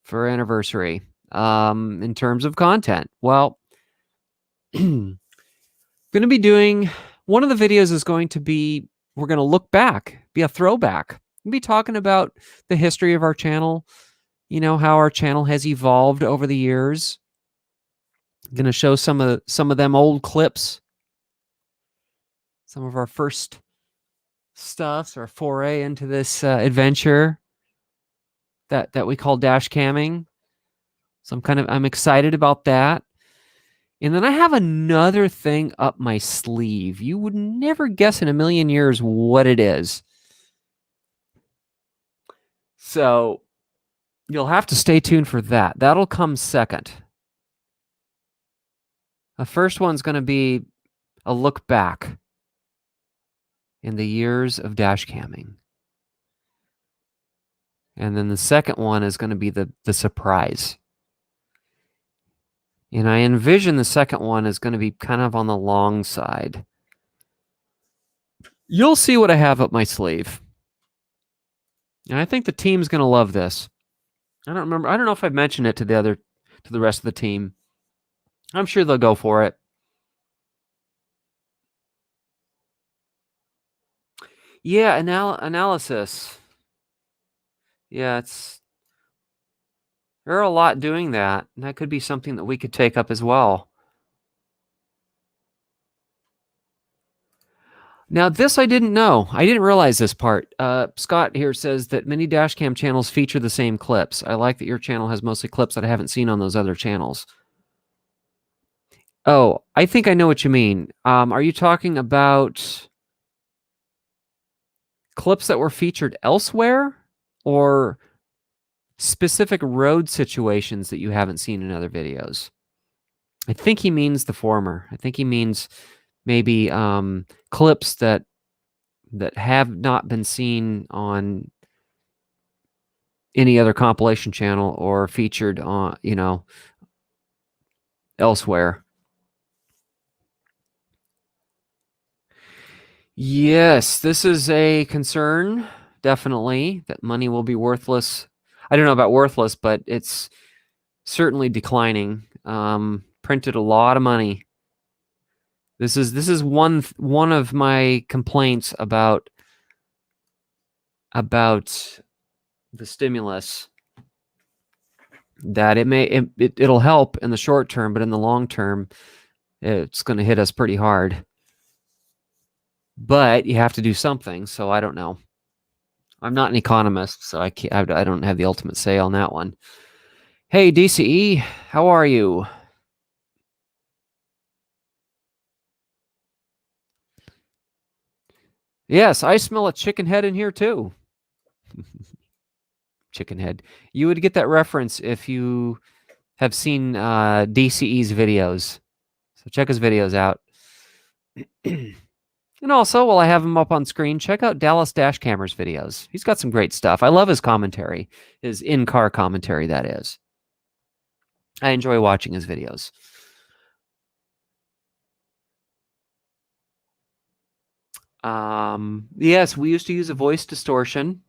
for anniversary in terms of content. Well, going to be doing one of the videos is going to be, we're going to look back, be a throwback. We'll be talking about the history of our channel, how our channel has evolved over the years. Going to show some of them old clips, some of our first stuff, our foray into this adventure that we call DashCamming. So I'm excited about that. And then I have another thing up my sleeve. You would never guess in a million years what it is. So you'll have to stay tuned for that. That'll come second. The first one's going to be a look back in the years of DashCamming. And then the second one is going to be the surprise. And I envision the second one is going to be kind of on the long side. You'll see what I have up my sleeve. And I think the team's going to love this. I don't know if I've mentioned it to the rest of the team. I'm sure they'll go for it. Yeah, analysis. Yeah, there are a lot doing that. And that could be something that we could take up as well. Now, this I didn't know. I didn't realize this part. Scott here says that many DashCam channels feature the same clips. I like that your channel has mostly clips that I haven't seen on those other channels. Oh, I think I know what you mean. Are you talking about clips that were featured elsewhere, or specific road situations that you haven't seen in other videos? I think he means the former. I think he means maybe clips that have not been seen on any other compilation channel or featured on, elsewhere. Yes, this is a concern, definitely, that money will be worthless. I don't know about worthless, but it's certainly declining. Printed a lot of money. This is one of my complaints about the stimulus, that it'll help in the short term, but in the long term, it's going to hit us pretty hard. But you have to do something, so I don't know. I'm not an economist, so I don't have the ultimate say on that one. Hey, DCE, how are you? Yes, I smell a chicken head in here too. Chicken head. You would get that reference if you have seen DCE's videos. So check his videos out. And also, while I have him up on screen, check out Dallas Dashcammer's videos. He's got some great stuff. I love his commentary, his in-car commentary, that is. I enjoy watching his videos. Yes, we used to use a voice distortion.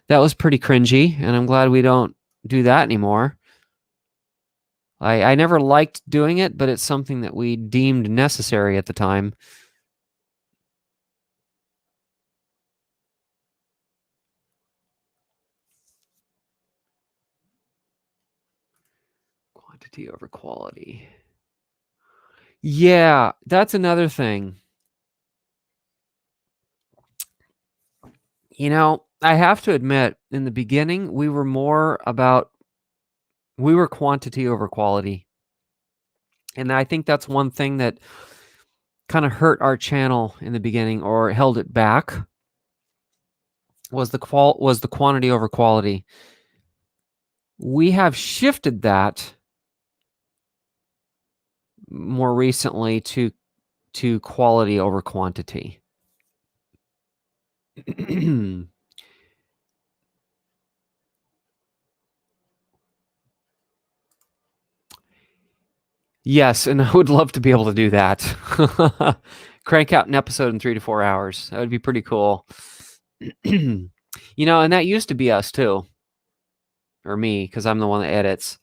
That was pretty cringy, and I'm glad we don't do that anymore. I never liked doing it, but it's something that we deemed necessary at the time. Quantity over quality. Yeah, that's another thing. I have to admit, in the beginning, we were quantity over quality. And I think that's one thing that kind of hurt our channel in the beginning or held it back was the quantity over quality. We have shifted that more recently to quality over quantity. Yes, and I would love to be able to do that. Crank out an episode in 3 to 4 hours. That would be pretty cool. And that used to be us too. Or me, because I'm the one that edits.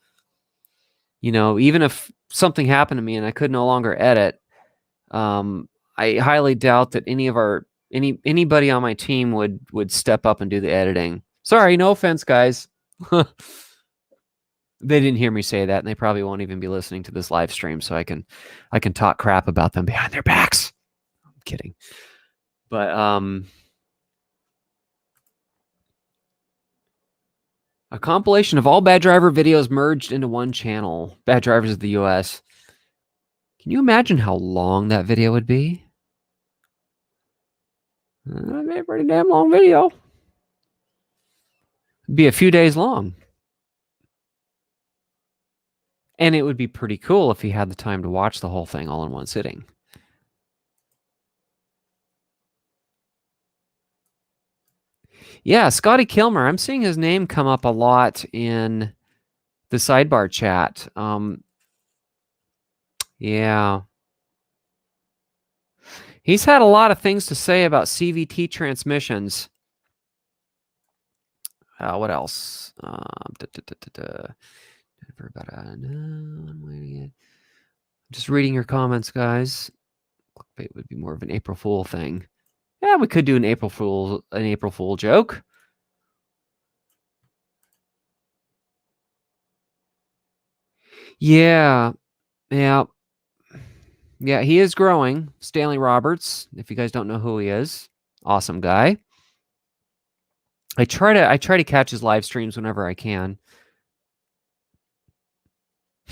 Even if something happened to me and I could no longer edit, I highly doubt that anybody on my team would step up and do the editing. Sorry, no offense, guys. They didn't hear me say that, and they probably won't even be listening to this live stream, so I can talk crap about them behind their backs. I'm kidding. But a compilation of all Bad Driver videos merged into one channel. Bad Drivers of the US. Can you imagine how long that video would be? That'd be a pretty damn long video. It'd be a few days long. And it would be pretty cool if he had the time to watch the whole thing all in one sitting. Yeah, Scotty Kilmer. I'm seeing his name come up a lot in the sidebar chat. Yeah. He's had a lot of things to say about CVT transmissions. What else? Just reading your comments, guys. Clickbait would be more of an April Fool thing. Yeah, we could do an April Fool joke. Yeah. Yeah, he is growing. Stanley Roberts, if you guys don't know who he is, awesome guy. I try to catch his live streams whenever I can.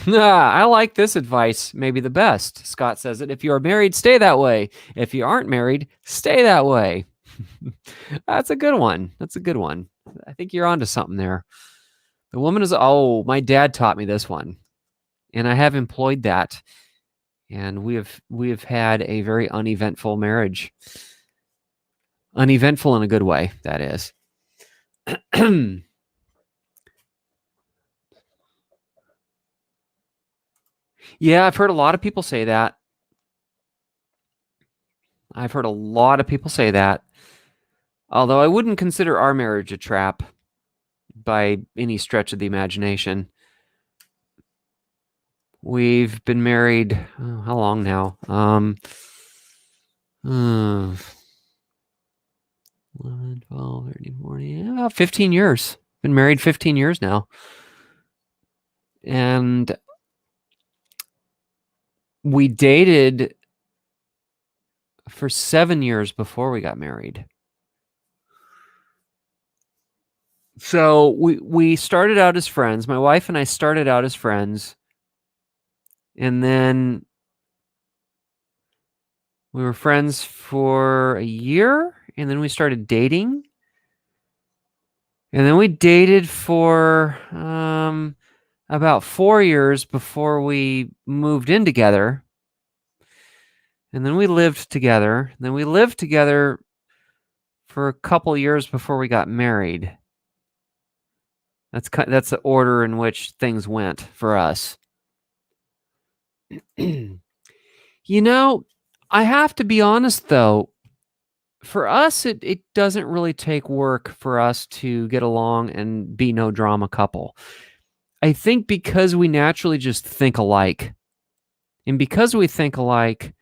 I like this advice, maybe the best. Scott says it. If you are married, stay that way. If you aren't married, stay that way. That's a good one. I think you're onto something there. The woman is, my dad taught me this one, and I have employed that. And we have had a very uneventful marriage. Uneventful in a good way, that is. Yeah, I've heard a lot of people say that. Although I wouldn't consider our marriage a trap by any stretch of the imagination. We've been married, how long now? 11, 12, 13, 14, about 15 years. Been married 15 years now. And we dated for 7 years before we got married. So we started out as friends. My wife and I started out as friends. And then we were friends for a year, and then we started dating. And then we dated for about 4 years before we moved in together. And then we lived together. And then we lived together for a couple years before we got married. That's the order in which things went for us. I have to be honest, though. For us, it doesn't really take work for us to get along and be no drama couple. I think because we naturally just think alike. And because we think alike,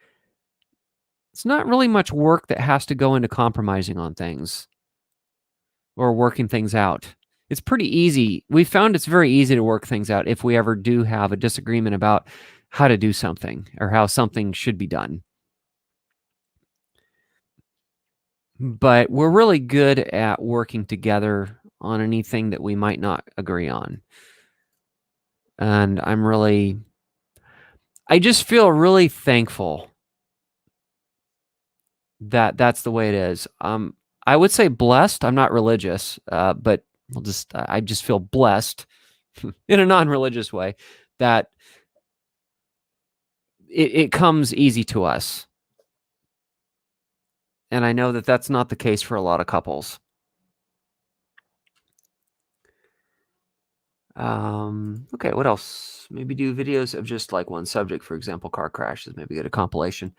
it's not really much work that has to go into compromising on things or working things out. It's pretty easy. We found it's very easy to work things out if we ever do have a disagreement about how to do something or how something should be done. but we're really good at working together on anything that we might not agree on. And I just feel really thankful that that's the way it is. I would say blessed. I'm not religious, but I just feel blessed in a non-religious way that it comes easy to us. And I know that that's not the case for a lot of couples. Okay, what else? Maybe do videos of just like one subject, for example, car crashes. Maybe get a compilation.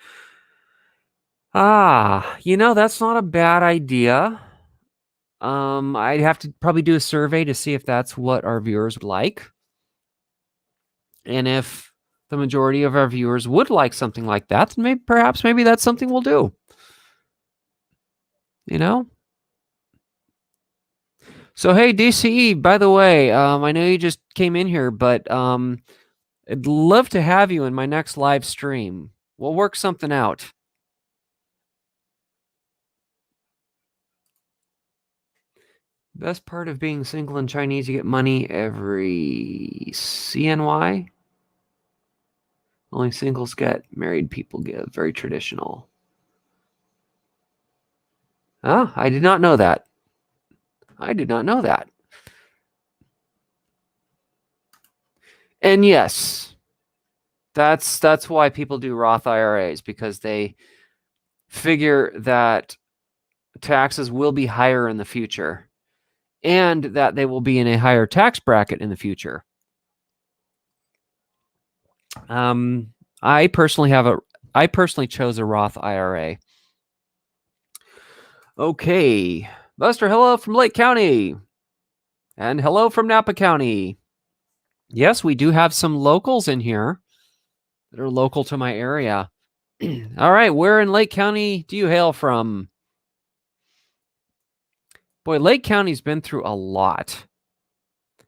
That's not a bad idea. I'd have to probably do a survey to see if that's what our viewers would like. And if the majority of our viewers would like something like that, then maybe that's something we'll do. So hey, DCE, by the way, I know you just came in here, but I'd love to have you in my next live stream. We'll work something out. Best part of being single and Chinese, you get money every CNY. Only singles get, married people give. Very traditional. Ah, I did not know that. And yes, that's why people do Roth IRAs, because they figure that taxes will be higher in the future and that they will be in a higher tax bracket in the future. I personally chose a Roth IRA. Okay. Buster, hello from Lake County. And hello from Napa County. Yes, we do have some locals in here that are local to my area. All right, where in Lake County do you hail from? Boy, Lake County's been through a lot.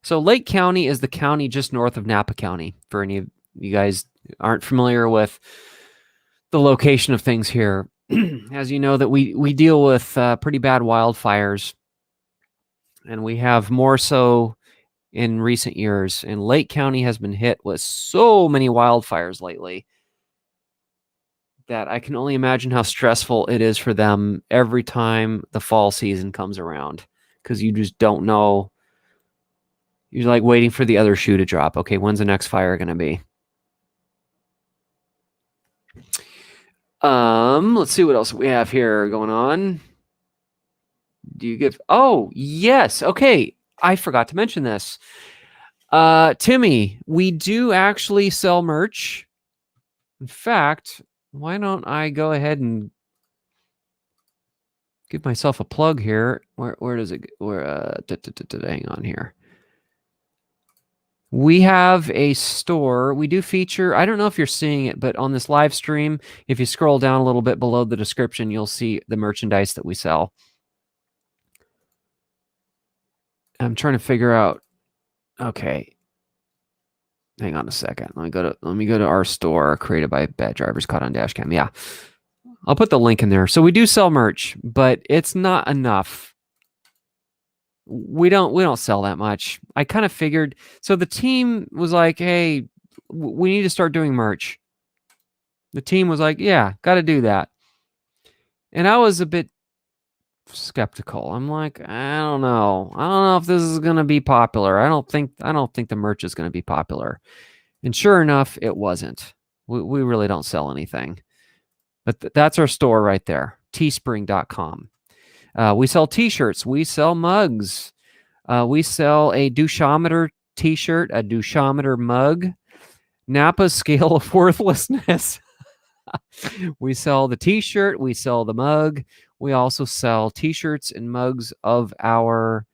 So Lake County is the county just north of Napa County, for any of you guys who aren't familiar with the location of things here. As you know, that we deal with pretty bad wildfires, and we have more so in recent years. And Lake County has been hit with so many wildfires lately that I can only imagine how stressful it is for them every time the fall season comes around, because you just don't know. You're like waiting for the other shoe to drop. Okay, when's the next fire going to be? Let's see what else we have here going on. Do you give? Oh, yes. Okay, I forgot to mention this. Timmy, we do actually sell merch. In fact, why don't I go ahead and give myself a plug here? Where does it? Hang on here. We have a store. We do feature, I don't know if you're seeing it, but on this live stream, if you scroll down a little bit below the description, you'll see the merchandise that we sell. I'm trying to figure out. Okay. Hang on a second. Let me go to our store, created by Bad Drivers Caught on DashCam. Yeah. I'll put the link in there. So we do sell merch, but it's not enough. We don't sell that much. I kind of figured. So the team was like, "Hey, we need to start doing merch." The team was like, "Yeah, got to do that." And I was a bit skeptical. I'm like, I don't know if this is going to be popular. I don't think the merch is going to be popular. And sure enough, it wasn't. We really don't sell anything. But that's our store right there, teespring.com. We sell t-shirts. We sell mugs. We sell a douchometer t-shirt, a douchometer mug, Napa's scale of worthlessness. We sell the t-shirt. We sell the mug. We also sell t-shirts and mugs of our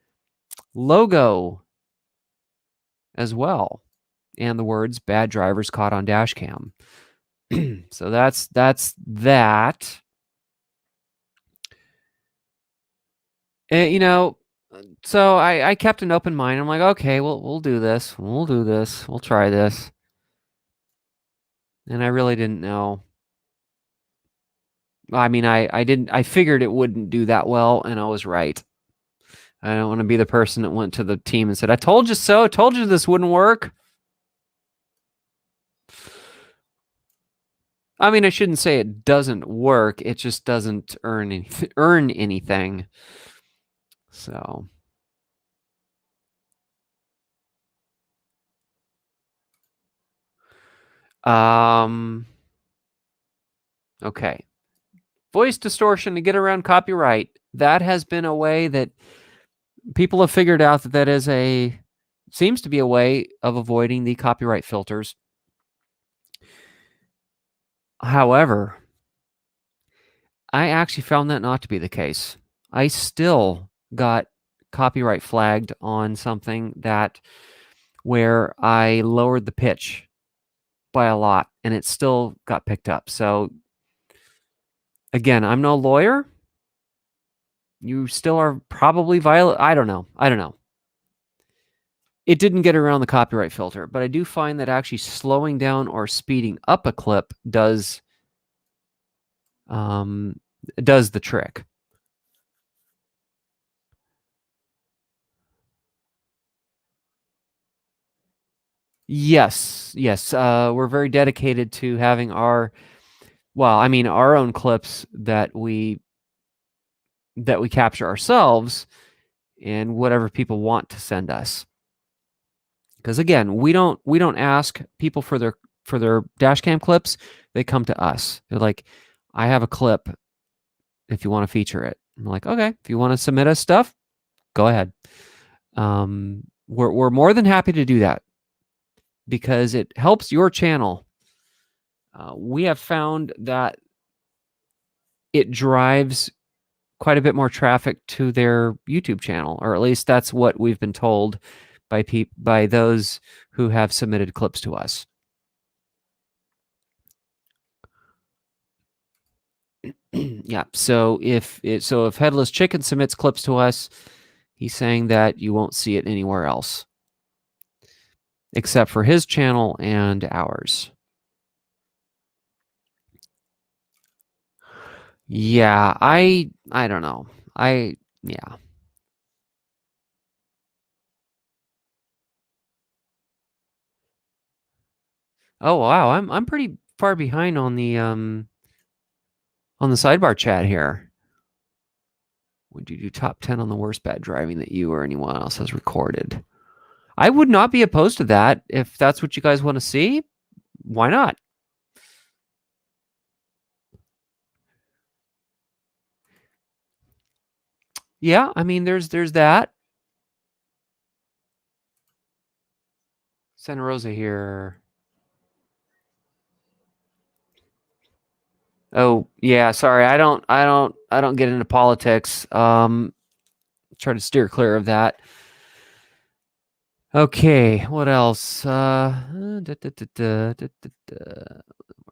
logo as well, and the words "Bad Drivers Caught on DashCam." So that's that. And, so I kept an open mind. I'm like, okay, we'll do this. We'll do this. We'll try this. And I really didn't know I mean, I figured it wouldn't do that well, and I was right. I don't want to be the person that went to the team and said, "I told you so. I told you this wouldn't work." I mean, I shouldn't say it doesn't work. It just doesn't earn anything. So, um, okay. Voice distortion to get around copyright. That has been a way that people have figured out that is a seems to be a way of avoiding the copyright filters. However, I actually found that not to be the case. I still got copyright flagged on something that where I lowered the pitch by a lot and it still got picked up. So again, I'm no lawyer. You still are probably violent. I don't know. It didn't get around the copyright filter, but I do find that actually slowing down or speeding up a clip does the trick. Yes, yes. We're very dedicated to having our own clips that we capture ourselves and whatever people want to send us. Because again, we don't ask people for their dashcam clips. They come to us. They're like, I have a clip if you want to feature it. I'm like, okay, if you want to submit us stuff, go ahead. We're more than happy to do that because it helps your channel. We have found that it drives quite a bit more traffic to their YouTube channel, or at least that's what we've been told by those who have submitted clips to us. Yeah. So if Headless Chicken submits clips to us, he's saying that you won't see it anywhere else except for his channel and ours. Yeah, I don't know. Yeah. Oh wow, I'm pretty far behind on the sidebar chat here. Would you do top 10 on the worst bad driving that you or anyone else has recorded? I would not be opposed to that if that's what you guys want to see. Why not? Yeah, I mean there's that. Santa Rosa here. Oh, yeah, sorry. I don't get into politics. Try to steer clear of that. Okay, what else? More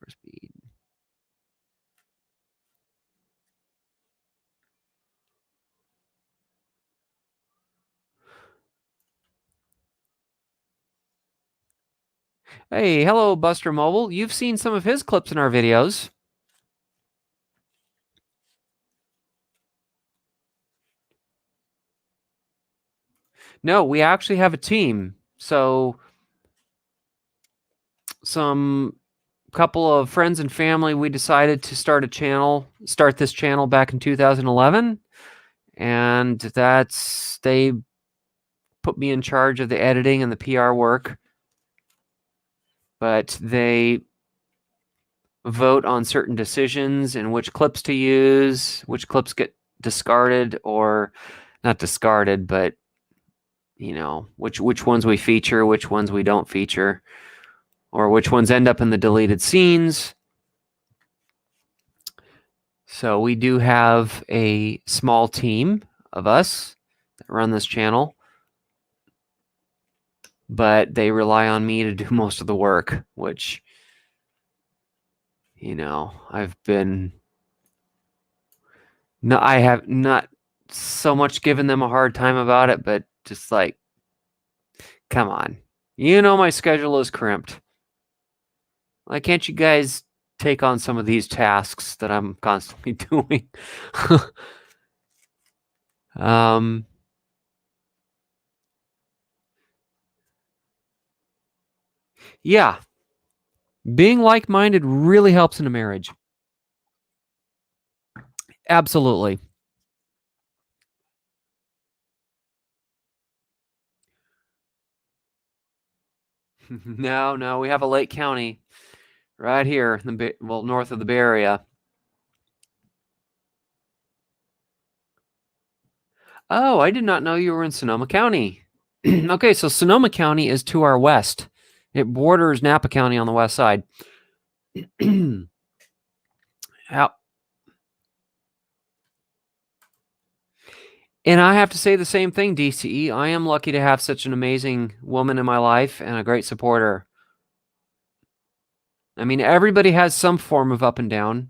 speed. Hey, hello, Buster Mobile. You've seen some of his clips in our videos. No, we actually have a team. So some couple of friends and family, we decided to start this channel back in 2011. And they put me in charge of the editing and the PR work. But they vote on certain decisions and which clips to use, which clips get discarded or not discarded, but which ones we feature, which ones we don't feature, or which ones end up in the deleted scenes. So we do have a small team of us that run this channel, but they rely on me to do most of the work, which I have not so much given them a hard time about it, but just like, come on. My schedule is crimped. Why can't you guys take on some of these tasks that I'm constantly doing. Yeah, being like-minded really helps in a marriage. Absolutely. No, we have a Lake County right here in the north of the Bay Area. Oh, I did not know you were in Sonoma County. Okay, so Sonoma County is to our west. It borders Napa County on the west side. How, and I have to say the same thing, DCE. I am lucky to have such an amazing woman in my life and a great supporter. I mean, everybody has some form of up and down,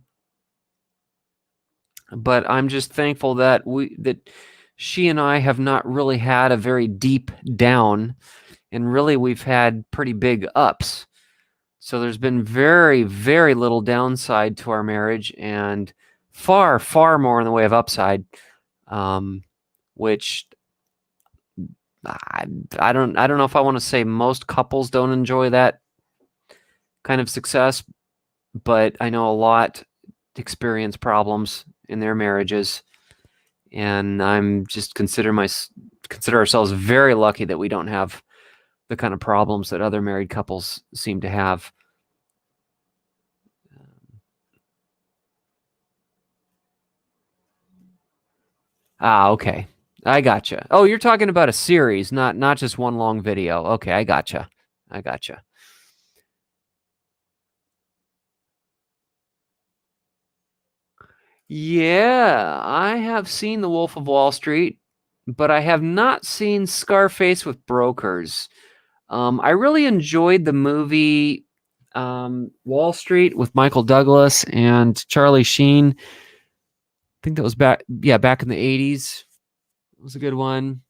but I'm just thankful that she and I have not really had a very deep down, and really we've had pretty big ups. So there's been very, very little downside to our marriage, and far, far more in the way of upside, which I don't know if I want to say most couples don't enjoy that kind of success, but I know a lot experience problems in their marriages, and I'm just consider ourselves very lucky that we don't have the kind of problems that other married couples seem to have. Okay. I gotcha. Oh, you're talking about a series, not just one long video. Okay, I gotcha. Yeah, I have seen The Wolf of Wall Street, but I have not seen Scarface with Brokers. I really enjoyed the movie Wall Street with Michael Douglas and Charlie Sheen. I think that was back in the 80s. It was a good one.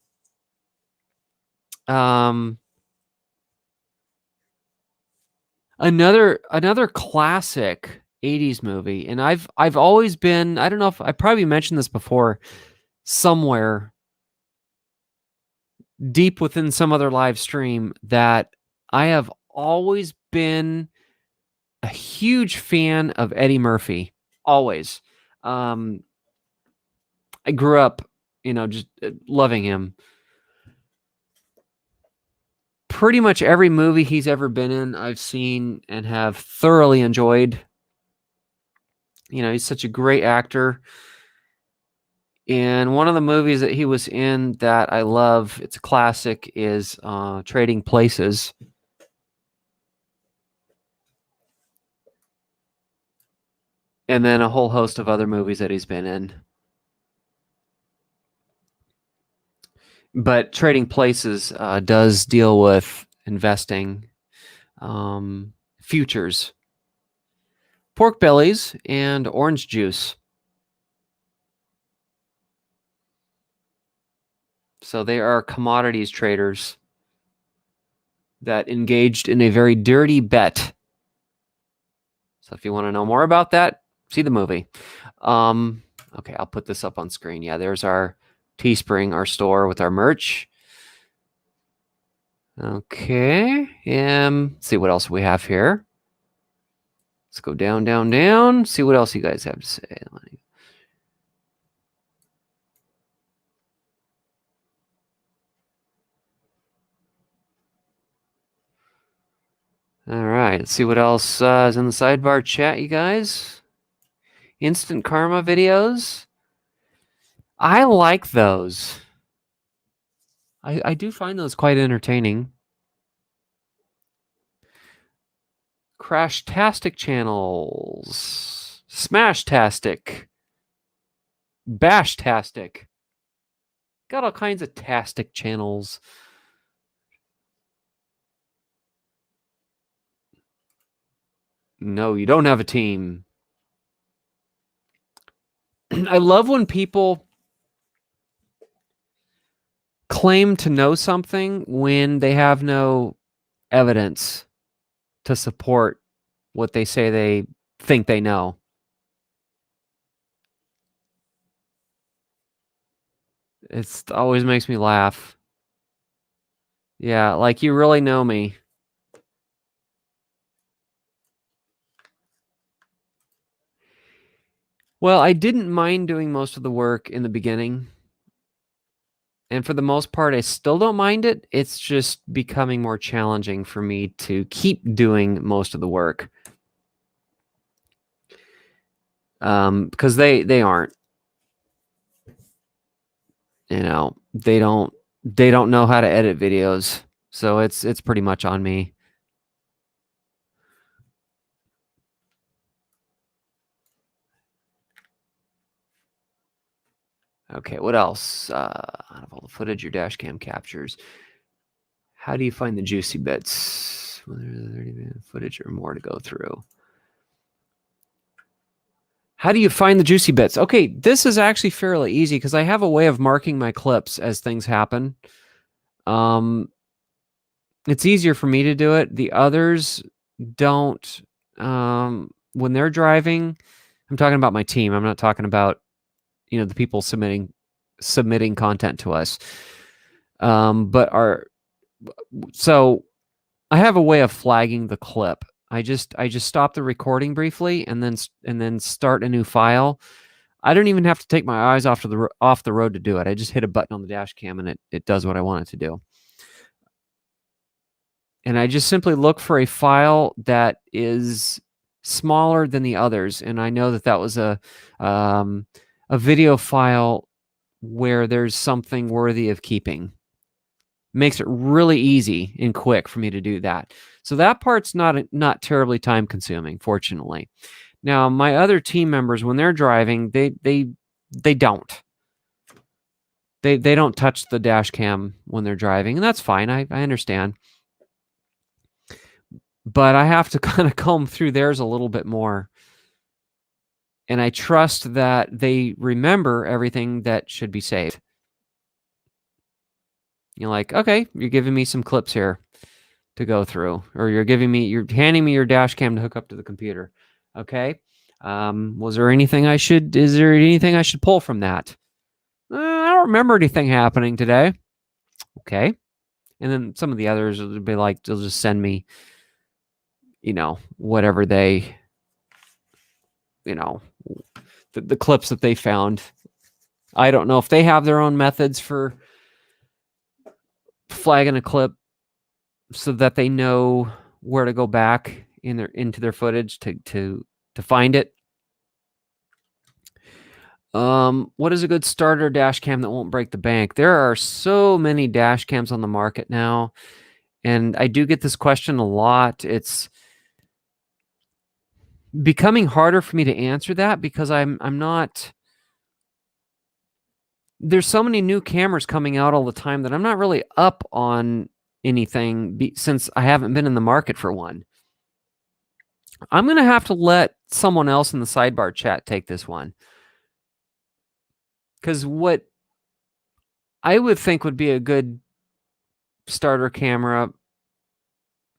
Another classic 80s movie, and I've always been, I don't know if I probably mentioned this before somewhere deep within some other live stream, that I have always been a huge fan of Eddie Murphy. Always. I grew up, just loving him. Pretty much every movie he's ever been in, I've seen and have thoroughly enjoyed. He's such a great actor. And one of the movies that he was in that I love, it's a classic, is Trading Places. And then a whole host of other movies that he's been in. But Trading Places does deal with investing, futures, pork bellies, and orange juice. So they are commodities traders that engaged in a very dirty bet. So if you want to know more about that, see the movie. Okay, I'll put this up on screen. Yeah, there's our Teespring, our store with our merch. Okay, let's see what else we have here. Let's go down, see what else you guys have to say. All right, let's see what else is in the sidebar chat, you guys. Instant karma videos. I like those. I do find those quite entertaining. Crash-tastic channels. Smash-tastic. Bash-tastic. Got all kinds of tastic channels. No, you don't have a team. I love when people claim to know something when they have no evidence to support what they say think they know. It always makes me laugh. Yeah, like you really know me. Well, I didn't mind doing most of the work in the beginning. And for the most part, I still don't mind it. It's just becoming more challenging for me to keep doing most of the work. Because they aren't, they don't know how to edit videos. So it's pretty much on me. Okay, what else? Out of all the footage your dash cam captures, how do you find the juicy bits? Whether 30-minute footage or more to go through. How do you find the juicy bits? Okay, this is actually fairly easy because I have a way of marking my clips as things happen. It's easier for me to do it. The others don't. When they're driving, I'm talking about my team. I'm not talking about the people submitting content to us. So I have a way of flagging the clip. I just stop the recording briefly and then start a new file. I don't even have to take my eyes off the road to do it. I just hit a button on the dash cam and it does what I want it to do. And I just simply look for a file that is smaller than the others. And I know that was a video file where there's something worthy of keeping. Makes it really easy and quick for me to do that. So that part's not terribly time consuming, fortunately. Now, my other team members, when they're driving, they don't. They don't touch the dash cam when they're driving, and that's fine. I understand. But I have to kind of comb through theirs a little bit more. And I trust that they remember everything that should be saved. You're like, okay, you're giving me some clips here to go through, or you're handing me your dash cam to hook up to the computer. Okay. Is there anything I should pull from that? I don't remember anything happening today. Okay. And then some of the others will be like, they'll just send me, whatever the clips that they found. I don't know if they have their own methods for flagging a clip so that they know where to go back into their footage to find it. What is a good starter dash cam that won't break the bank? There are so many dash cams on the market now, and I do get this question a lot. It's becoming harder for me to answer that because I'm not. There's so many new cameras coming out all the time that I'm not really up on anything since I haven't been in the market for one. I'm going to have to let someone else in the sidebar chat take this one. Because what I would think would be a good starter camera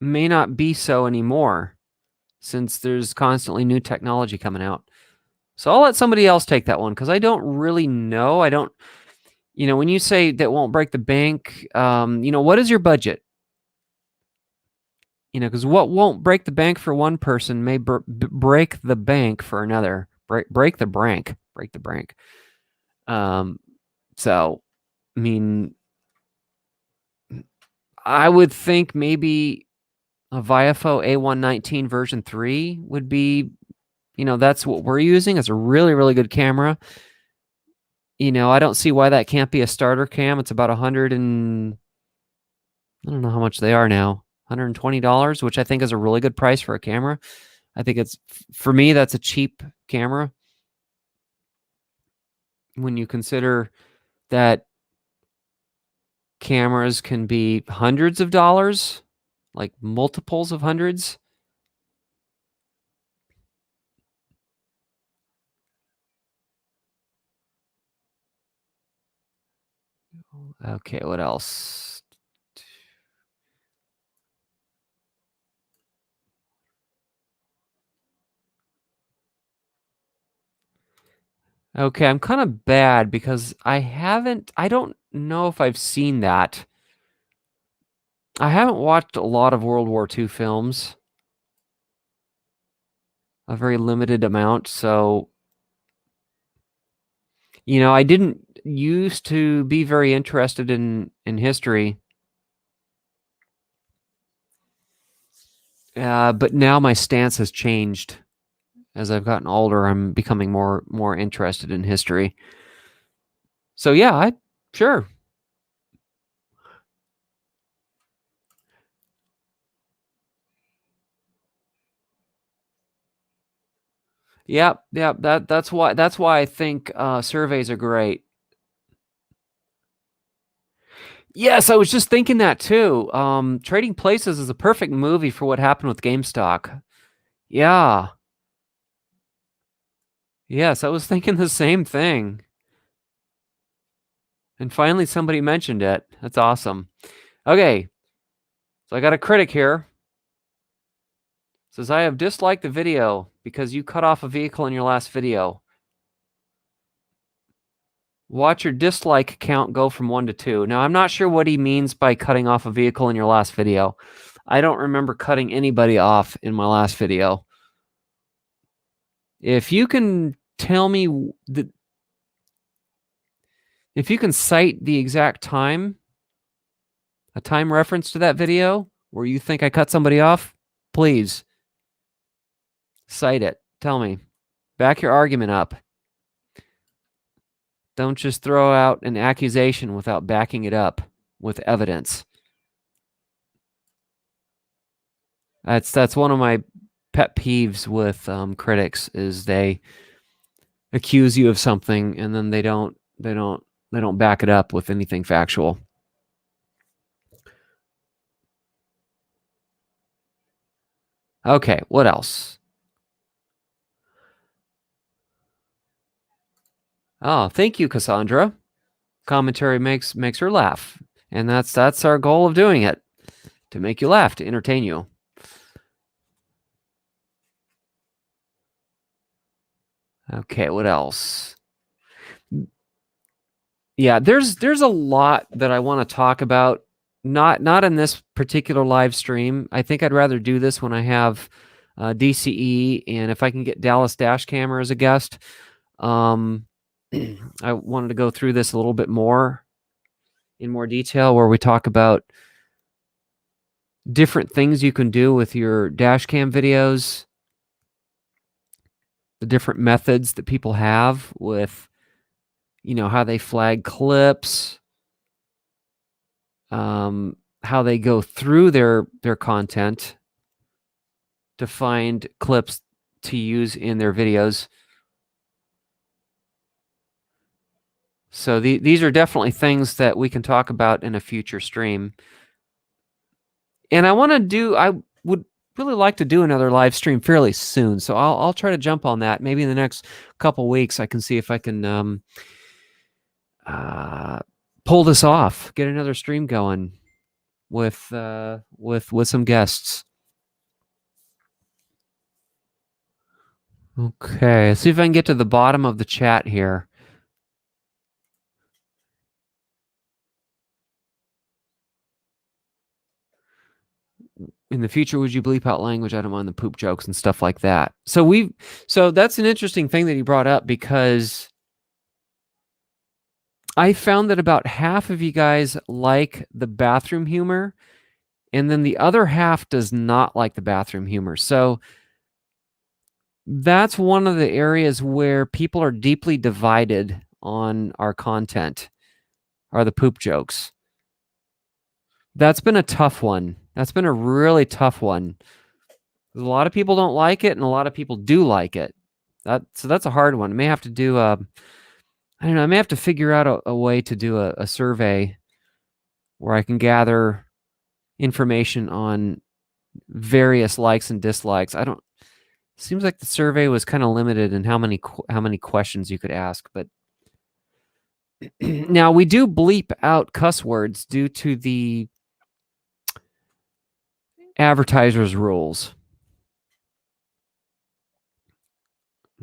may not be so anymore since there's constantly new technology coming out. So I'll let somebody else take that one because I don't really know. I don't, when you say that won't break the bank, what is your budget? Because what won't break the bank for one person may break the bank for another. Break the bank. So, I mean, I would think maybe a Viafo A119 version 3 would be, that's what we're using. It's a really, really good camera. I don't see why that can't be a starter cam. It's about I don't know how much they are now. $120, which I think is a really good price for a camera. I think for me, that's a cheap camera. When you consider that cameras can be hundreds of dollars, like multiples of hundreds. Okay, what else? Okay, I'm kind of bad because I don't know if I've seen that. I haven't watched a lot of World War II films, a very limited amount. So, I didn't used to be very interested in history. But now my stance has changed. As I've gotten older, I'm becoming more interested in history. So yeah, sure. Yep, yep. That's why I think surveys are great. Yes, I was just thinking that too. Trading Places is a perfect movie for what happened with GameStop. Yeah. Yes, I was thinking the same thing. And finally somebody mentioned it. That's awesome. Okay. So I got a critic here. Says I have disliked the video because you cut off a vehicle in your last video. Watch your dislike count go from 1 to 2. Now, I'm not sure what he means by cutting off a vehicle in your last video. I don't remember cutting anybody off in my last video. If you can tell me if you can cite the exact time, a time reference to that video where you think I cut somebody off, please cite it. Tell me. Back your argument up. Don't just throw out an accusation without backing it up with evidence. That's one of my pet peeves with critics is they accuse you of something and then they don't back it up with anything factual. Okay, what else? Oh, thank you, Cassandra. Commentary makes her laugh, and that's our goal of doing it, to make you laugh, to entertain you. Okay, what else? Yeah, there's a lot that I want to talk about. Not in this particular live stream. I think I'd rather do this when I have DCE, and if I can get Dallas DashCam as a guest. I wanted to go through this a little bit more in more detail, where we talk about different things you can do with your DashCam videos, the different methods that people have with, how they flag clips, how they go through their content to find clips to use in their videos. So these are definitely things that we can talk about in a future stream. And I would really like to do another live stream fairly soon. So I'll try to jump on that. Maybe in the next couple weeks, I can see if I can pull this off, get another stream going with some guests. Okay, let's see if I can get to the bottom of the chat here. In the future, would you bleep out language? I don't mind the poop jokes and stuff like that. So that's an interesting thing that you brought up, because I found that about half of you guys like the bathroom humor, and then the other half does not like the bathroom humor. So that's one of the areas where people are deeply divided on our content, are the poop jokes. That's been a tough one. That's been a really tough one. A lot of people don't like it, and a lot of people do like it. So that's a hard one. I may have to do I don't know. I may have to figure out a way to do a survey where I can gather information on various likes and dislikes. Seems like the survey was kind of limited in how many questions you could ask, but now we do bleep out cuss words due to the advertisers' rules.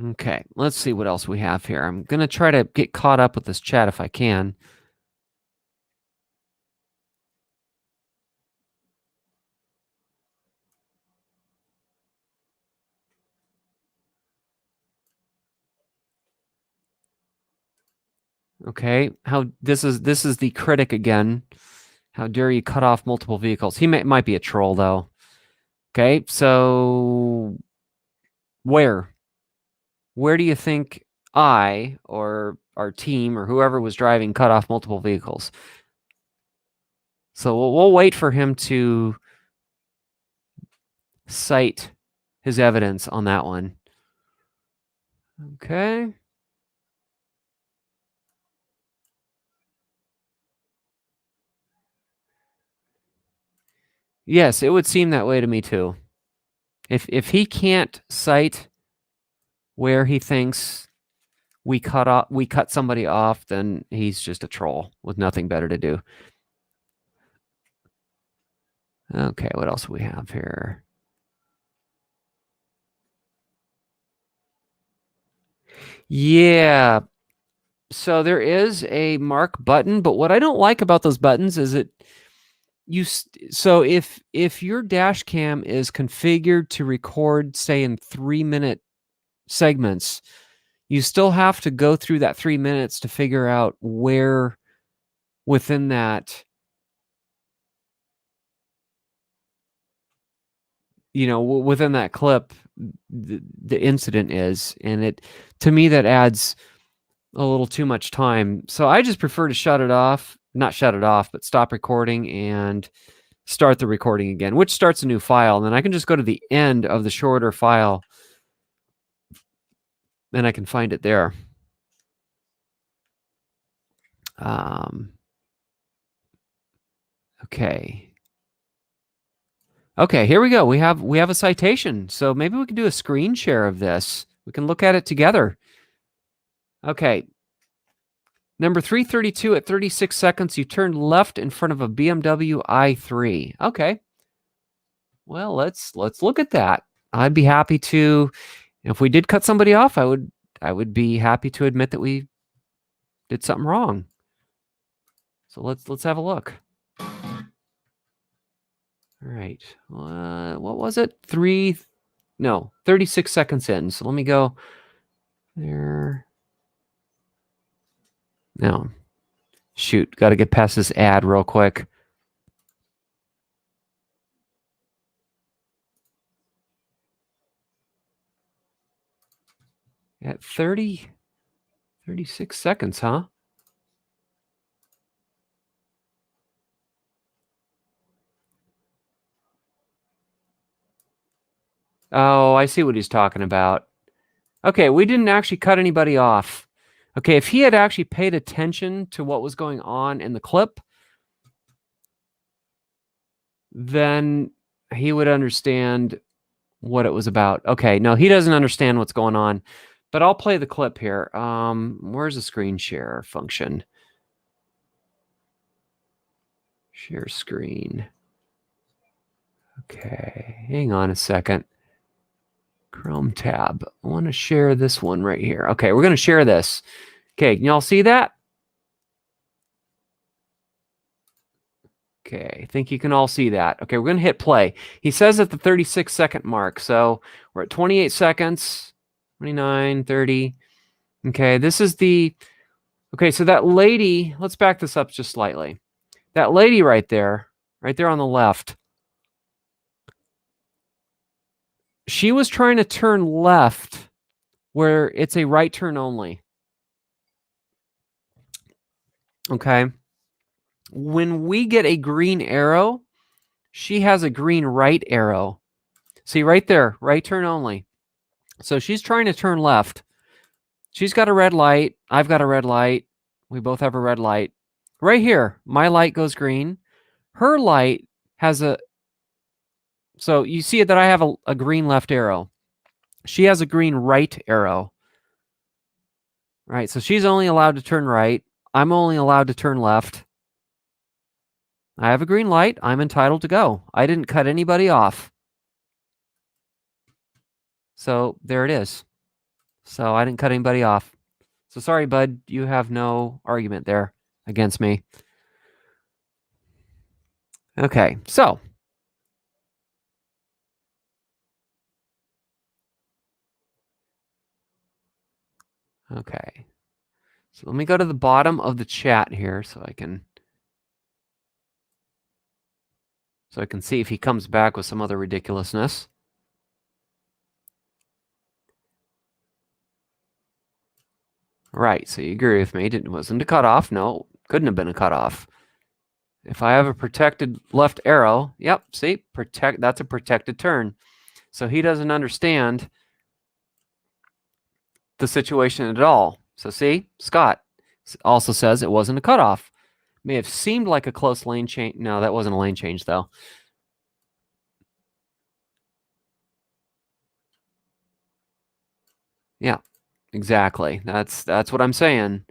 Okay, let's see what else we have here. I'm going to try to get caught up with this chat if I can. Okay, this is the critic again. How dare you cut off multiple vehicles? He might be a troll though. Okay, so where do you think I or our team or whoever was driving cut off multiple vehicles? So we'll wait for him to cite his evidence on that one. Okay. Yes, it would seem that way to me too. If he can't cite where he thinks we cut somebody off, then he's just a troll with nothing better to do. Okay, what else do we have here? Yeah. So there is a mark button, but what I don't like about those buttons is so if your dash cam is configured to record, say, in 3-minute segments, you still have to go through that 3 minutes to figure out where within that, within that clip, the incident is. And to me, that adds a little too much time. So I just prefer to not shut it off, but stop recording and start the recording again, which starts a new file. And then I can just go to the end of the shorter file and I can find it there. Okay. Okay, here we go. We have a citation. So maybe we can do a screen share of this. We can look at it together. Okay. Number 332 at 36 seconds, you turned left in front of a BMW i3. Okay. Well, let's look at that. I'd be happy to, if we did cut somebody off, I would be happy to admit that we did something wrong. So let's have a look. All right. What was it? 36 seconds in. So let me go there. No. Shoot, got to get past this ad real quick. At 36 seconds, huh? Oh, I see what he's talking about. Okay, we didn't actually cut anybody off. Okay, if he had actually paid attention to what was going on in the clip, then he would understand what it was about. Okay, no, he doesn't understand what's going on, but I'll play the clip here. Where's the screen share function? Share screen. Okay, hang on a second. Chrome tab. I want to share this one right here. Okay, we're going to share this. Okay, can y'all see that? Okay, I think you can all see that. Okay, we're going to hit play. He says at the 36-second mark. So we're at 28 seconds, 29, 30. Okay, this is okay, so that lady, let's back this up just slightly. That lady right there on the left, she was trying to turn left where it's a right turn only. Okay. When we get a green arrow, she has a green right arrow. See right there, right turn only. So she's trying to turn left. She's got a red light. I've got a red light. We both have a red light. Right here, my light goes green. Her light has so you see that I have a green left arrow. She has a green right arrow. Right, so she's only allowed to turn right. I'm only allowed to turn left. I have a green light. I'm entitled to go. I didn't cut anybody off. So there it is. So I didn't cut anybody off. So sorry, bud. You have no argument there against me. Okay, so. Okay. So let me go to the bottom of the chat here so I can see if he comes back with some other ridiculousness. Right, so you agree with me. It wasn't a cutoff. No, couldn't have been a cutoff. If I have a protected left arrow, yep, see, that's a protected turn. So he doesn't understand the situation at all. So see, Scott also says it wasn't a cutoff. May have seemed like a close lane change. No, that wasn't a lane change, though. Yeah, exactly. That's what I'm saying.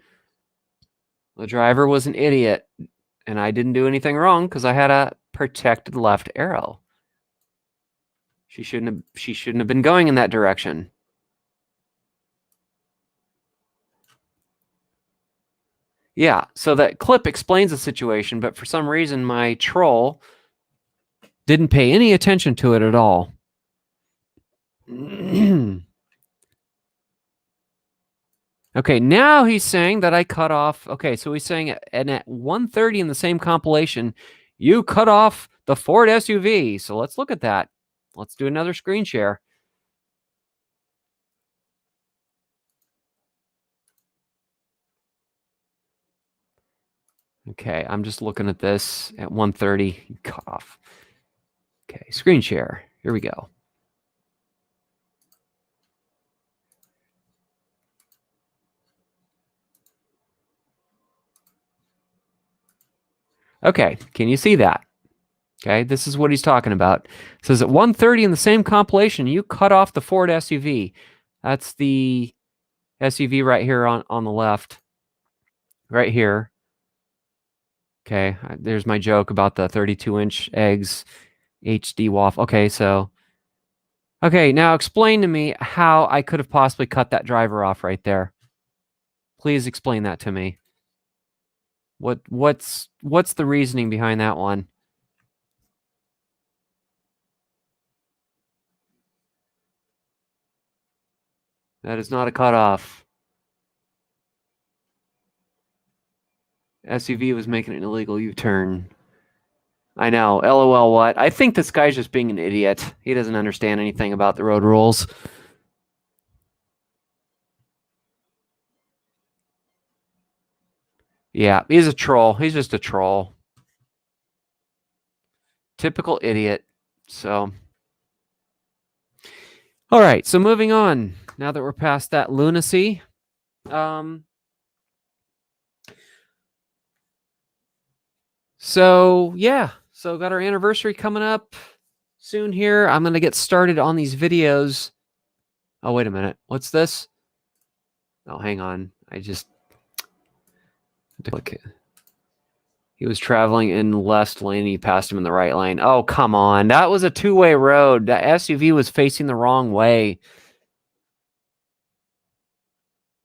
The driver was an idiot, and I didn't do anything wrong because I had a protected left arrow. She shouldn't have been going in that direction. Yeah, so that clip explains the situation, but for some reason my troll didn't pay any attention to it at all. Okay, now he's saying that I cut off. Okay, so he's saying and at 1:30 in the same compilation, you cut off the Ford SUV. So let's look at that. Let's do another screen share. Okay, I'm just looking at this at 1:30. Cut off. Okay, screen share. Here we go. Okay, can you see that? Okay, this is what he's talking about. It says at 1:30 in the same compilation, you cut off the Ford SUV. That's the SUV right here on the left. Right here. Okay, there's my joke about the 32-inch eggs HD waffle. Okay, so. Okay, now explain to me how I could have possibly cut that driver off right there. Please explain that to me. What's the reasoning behind that one? That is not a cutoff. SUV was making an illegal U-turn. I know. LOL what? I think this guy's just being an idiot. He doesn't understand anything about the road rules. Yeah, he's a troll. He's just a troll. Typical idiot. So. All right, so moving on. Now that we're past that lunacy, so yeah, so got our anniversary coming up soon here. I'm gonna get started on these videos. Oh, wait a minute. What's this? Oh, hang on. I just click it. He was traveling in left lane. He passed him in the right lane. Oh, come on. That was a two-way road. The SUV was facing the wrong way.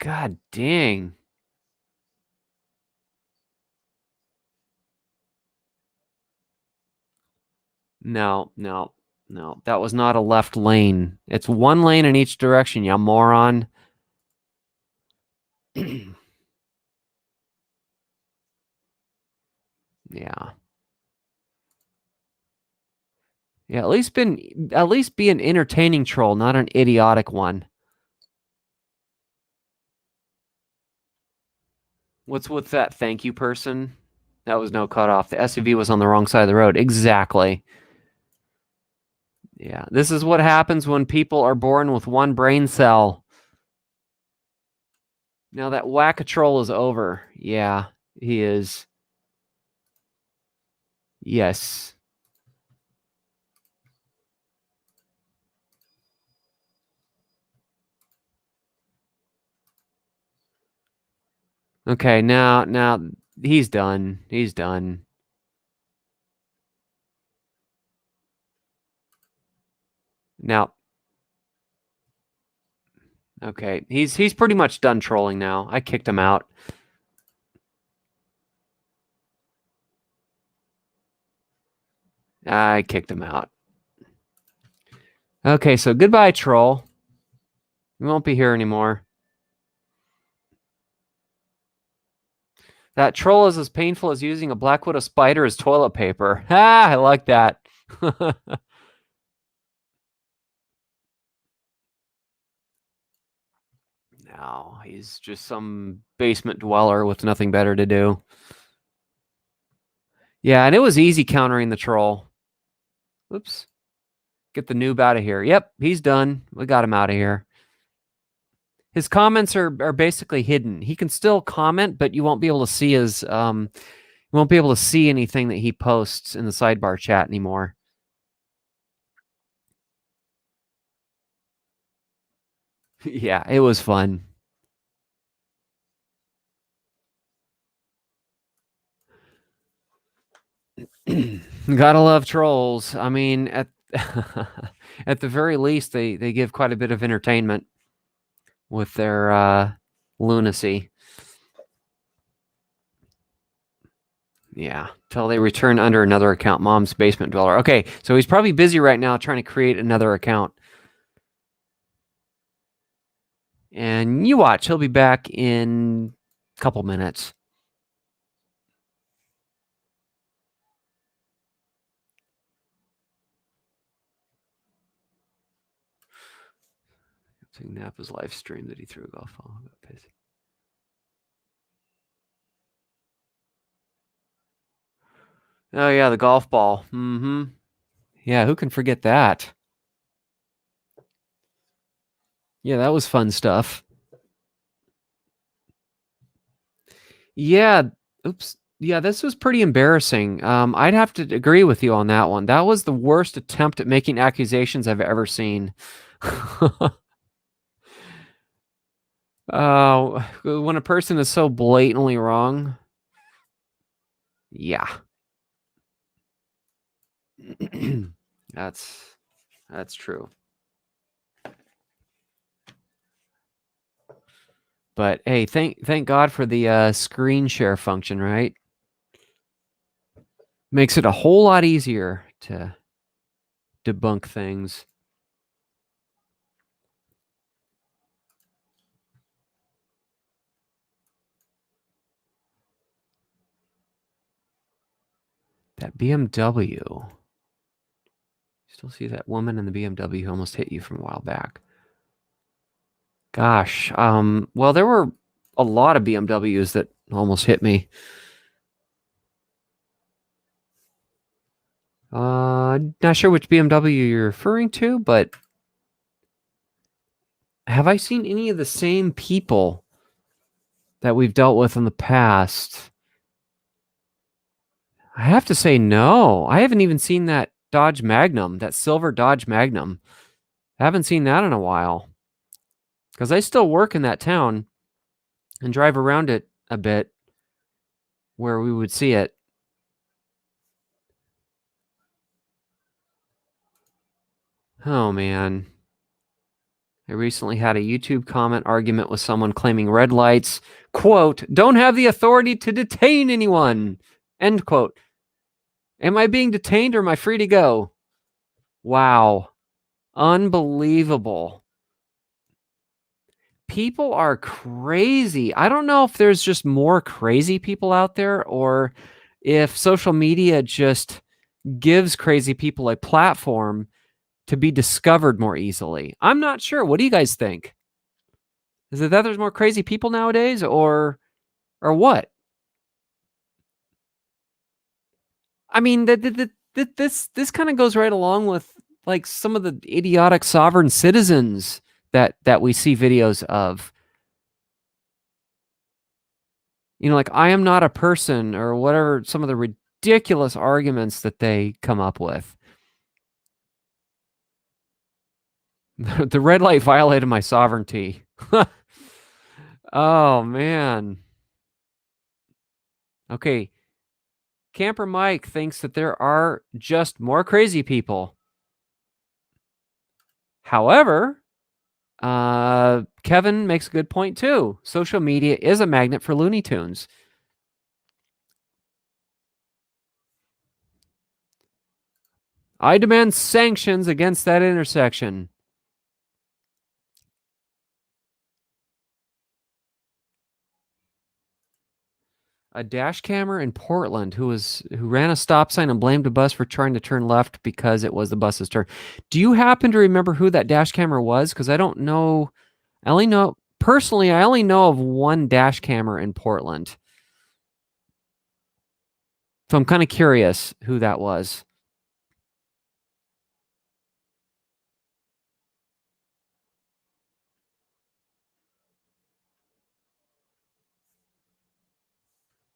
God dang. No. That was not a left lane. It's one lane in each direction, you moron. Yeah. Yeah, at least be an entertaining troll, not an idiotic one. What's with that thank you person? That was no cutoff. The SUV was on the wrong side of the road. Exactly. Yeah, this is what happens when people are born with one brain cell. Now that whack-a-troll is over. Yeah, he is. Yes. Okay, now he's done. He's done. Now Okay, he's pretty much done trolling now. I kicked him out. I kicked him out. Okay, so goodbye, troll. We won't be here anymore. That troll is as painful as using a black widow spider as toilet paper. Ah, I like that. No, he's just some basement dweller with nothing better to do. Yeah, and it was easy countering the troll. Oops. Get the noob out of here. Yep, he's done. We got him out of here. His comments are basically hidden. He can still comment, but you won't be able to see his you won't be able to see anything that he posts in the sidebar chat anymore. Yeah, it was fun. Gotta love trolls. I mean, at at the very least, they give quite a bit of entertainment with their lunacy. Yeah, till they return under another account. Mom's basement dweller. Okay, so he's probably busy right now trying to create another account. And you watch, he'll be back in a couple minutes. Napa's live stream that he threw a golf ball. Oh yeah, the golf ball. Mm-hmm. Yeah, who can forget that? Yeah, that was fun stuff. Yeah. Oops. Yeah, this was pretty embarrassing. I'd have to agree with you on that one. That was the worst attempt at making accusations I've ever seen. When a person is so blatantly wrong. Yeah. That's true. But hey, thank God for the screen share function, right? Makes it a whole lot easier to debunk things. That BMW. Still see that woman in the BMW who almost hit you from a while back. Gosh. Well, there were a lot of BMWs that almost hit me. Not sure which BMW you're referring to, but have I seen any of the same people that we've dealt with in the past? I have to say no. I haven't even seen that Dodge Magnum, that silver Dodge Magnum. I haven't seen that in a while. Because I still work in that town and drive around it a bit where we would see it. Oh, man. I recently had a YouTube comment argument with someone claiming red lights, quote, don't have the authority to detain anyone, end quote. Am I being detained or am I free to go? Wow. Unbelievable. People are crazy. I don't know if there's just more crazy people out there or if social media just gives crazy people a platform to be discovered more easily. I'm not sure. What do you guys think? Is it that there's more crazy people nowadays or what? I mean, this kind of goes right along with like some of the idiotic sovereign citizens that we see videos of. You know, like I am not a person or whatever, some of the ridiculous arguments that they come up with. The red light violated my sovereignty. Oh, man. Okay. Camper Mike thinks that there are just more crazy people. However, Kevin makes a good point too. Social media is a magnet for Looney Tunes. I demand sanctions against that intersection. A dash cammer in Portland who ran a stop sign and blamed a bus for trying to turn left because it was the bus's turn. Do you happen to remember who that dash camera was? Because I don't know. I only know personally. I only know of one dash camera in Portland, so I'm kind of curious who that was.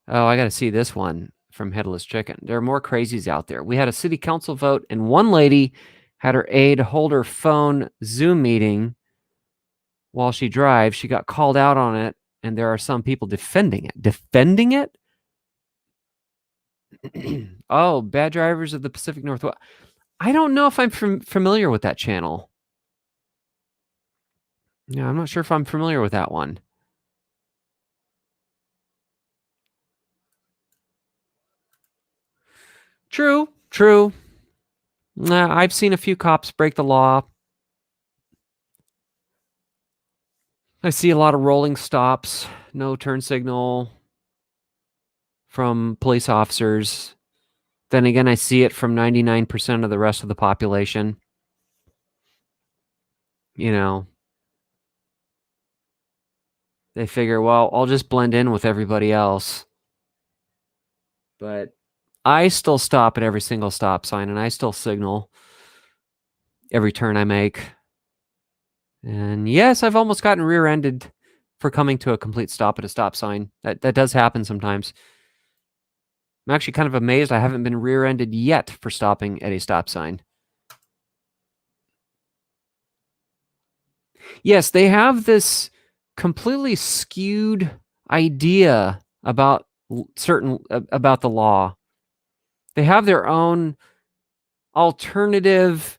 Oh, I got to see this one from Headless Chicken. There are more crazies out there. We had a city council vote, and one lady had her aide hold her phone Zoom meeting while she drives. She got called out on it, and there are some people defending it. Defending it? Oh, Bad Drivers of the Pacific Northwest. I don't know if I'm familiar with that channel. Yeah, I'm not sure if I'm familiar with that one. True, true. I've seen a few cops break the law. I see a lot of rolling stops, no turn signal from police officers. Then again, I see it from 99% of the rest of the population. You know, they figure, well, I'll just blend in with everybody else. But I still stop at every single stop sign, and I still signal every turn I make. And yes, I've almost gotten rear-ended for coming to a complete stop at a stop sign. That does happen sometimes. I'm actually kind of amazed I haven't been rear-ended yet for stopping at a stop sign. Yes, they have this completely skewed idea about about the law. They have their own alternative,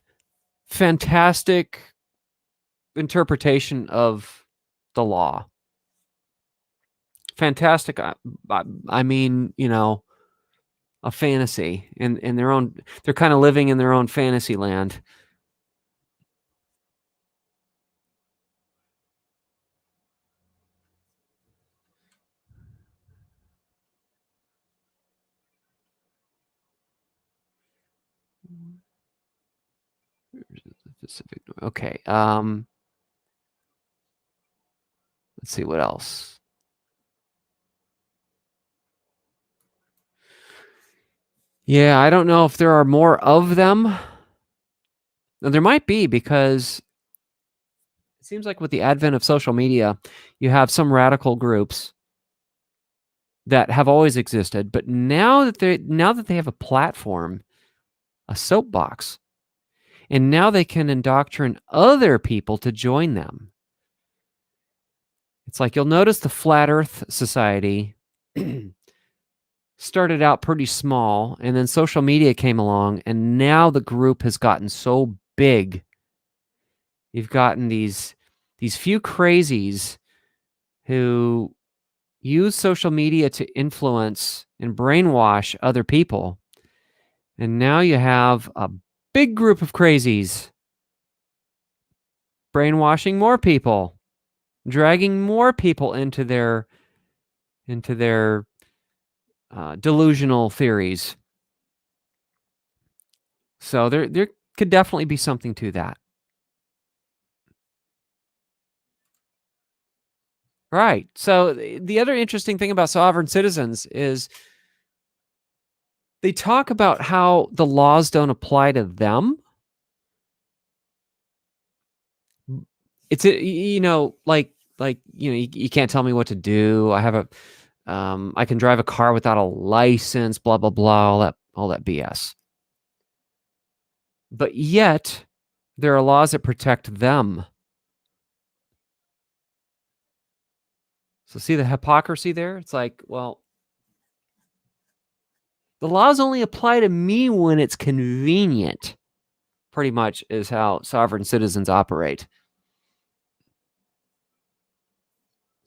fantastic interpretation of the law. Fantastic. I mean, a fantasy in their own. They're kind of living in their own fantasy land. Pacific. Okay. Let's see what else. Yeah, I don't know if there are more of them. There might be, because it seems like with the advent of social media, you have some radical groups that have always existed, but now that they have a platform, a soapbox, and now they can indoctrinate other people to join them. It's like you'll notice the Flat Earth Society started out pretty small, and then social media came along, and now the group has gotten so big. You've gotten these few crazies who use social media to influence and brainwash other people. And now you have a big group of crazies brainwashing more people, dragging more people into their delusional theories. So there could definitely be something to that. Right. So the other interesting thing about sovereign citizens is they talk about how the laws don't apply to them. It's you can't tell me what to do. I can drive a car without a license, blah blah blah, all that BS. But yet there are laws that protect them. So see the hypocrisy there? It's like, well, the laws only apply to me when it's convenient. Pretty much is how sovereign citizens operate.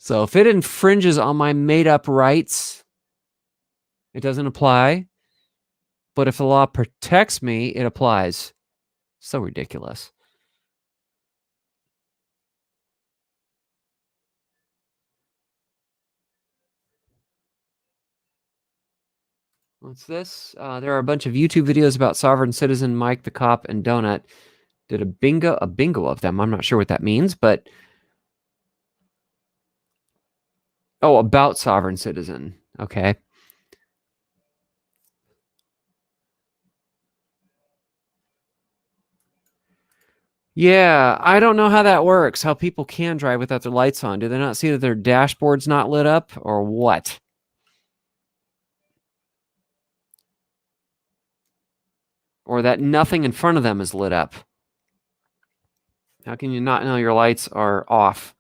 So if it infringes on my made-up rights, it doesn't apply. But if the law protects me, it applies. So ridiculous. What's this? There are a bunch of YouTube videos about sovereign citizen Mike the Cop and Donut. Did a bingo of them. I'm not sure what that means, but oh, about sovereign citizen. Okay. Yeah, I don't know how that works. How people can drive without their lights on. Do they not see that their dashboard's not lit up or what? Or that nothing in front of them is lit up? How can you not know your lights are off?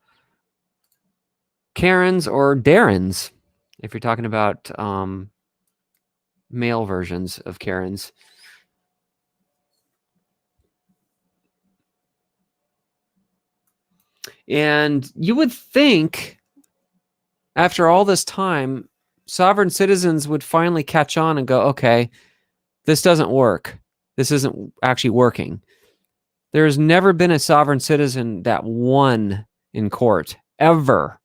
Karens or Darrens, if you're talking about male versions of Karens. And you would think after all this time, sovereign citizens would finally catch on and go, okay, this doesn't work. This isn't actually working. There's never been a sovereign citizen that won in court, ever.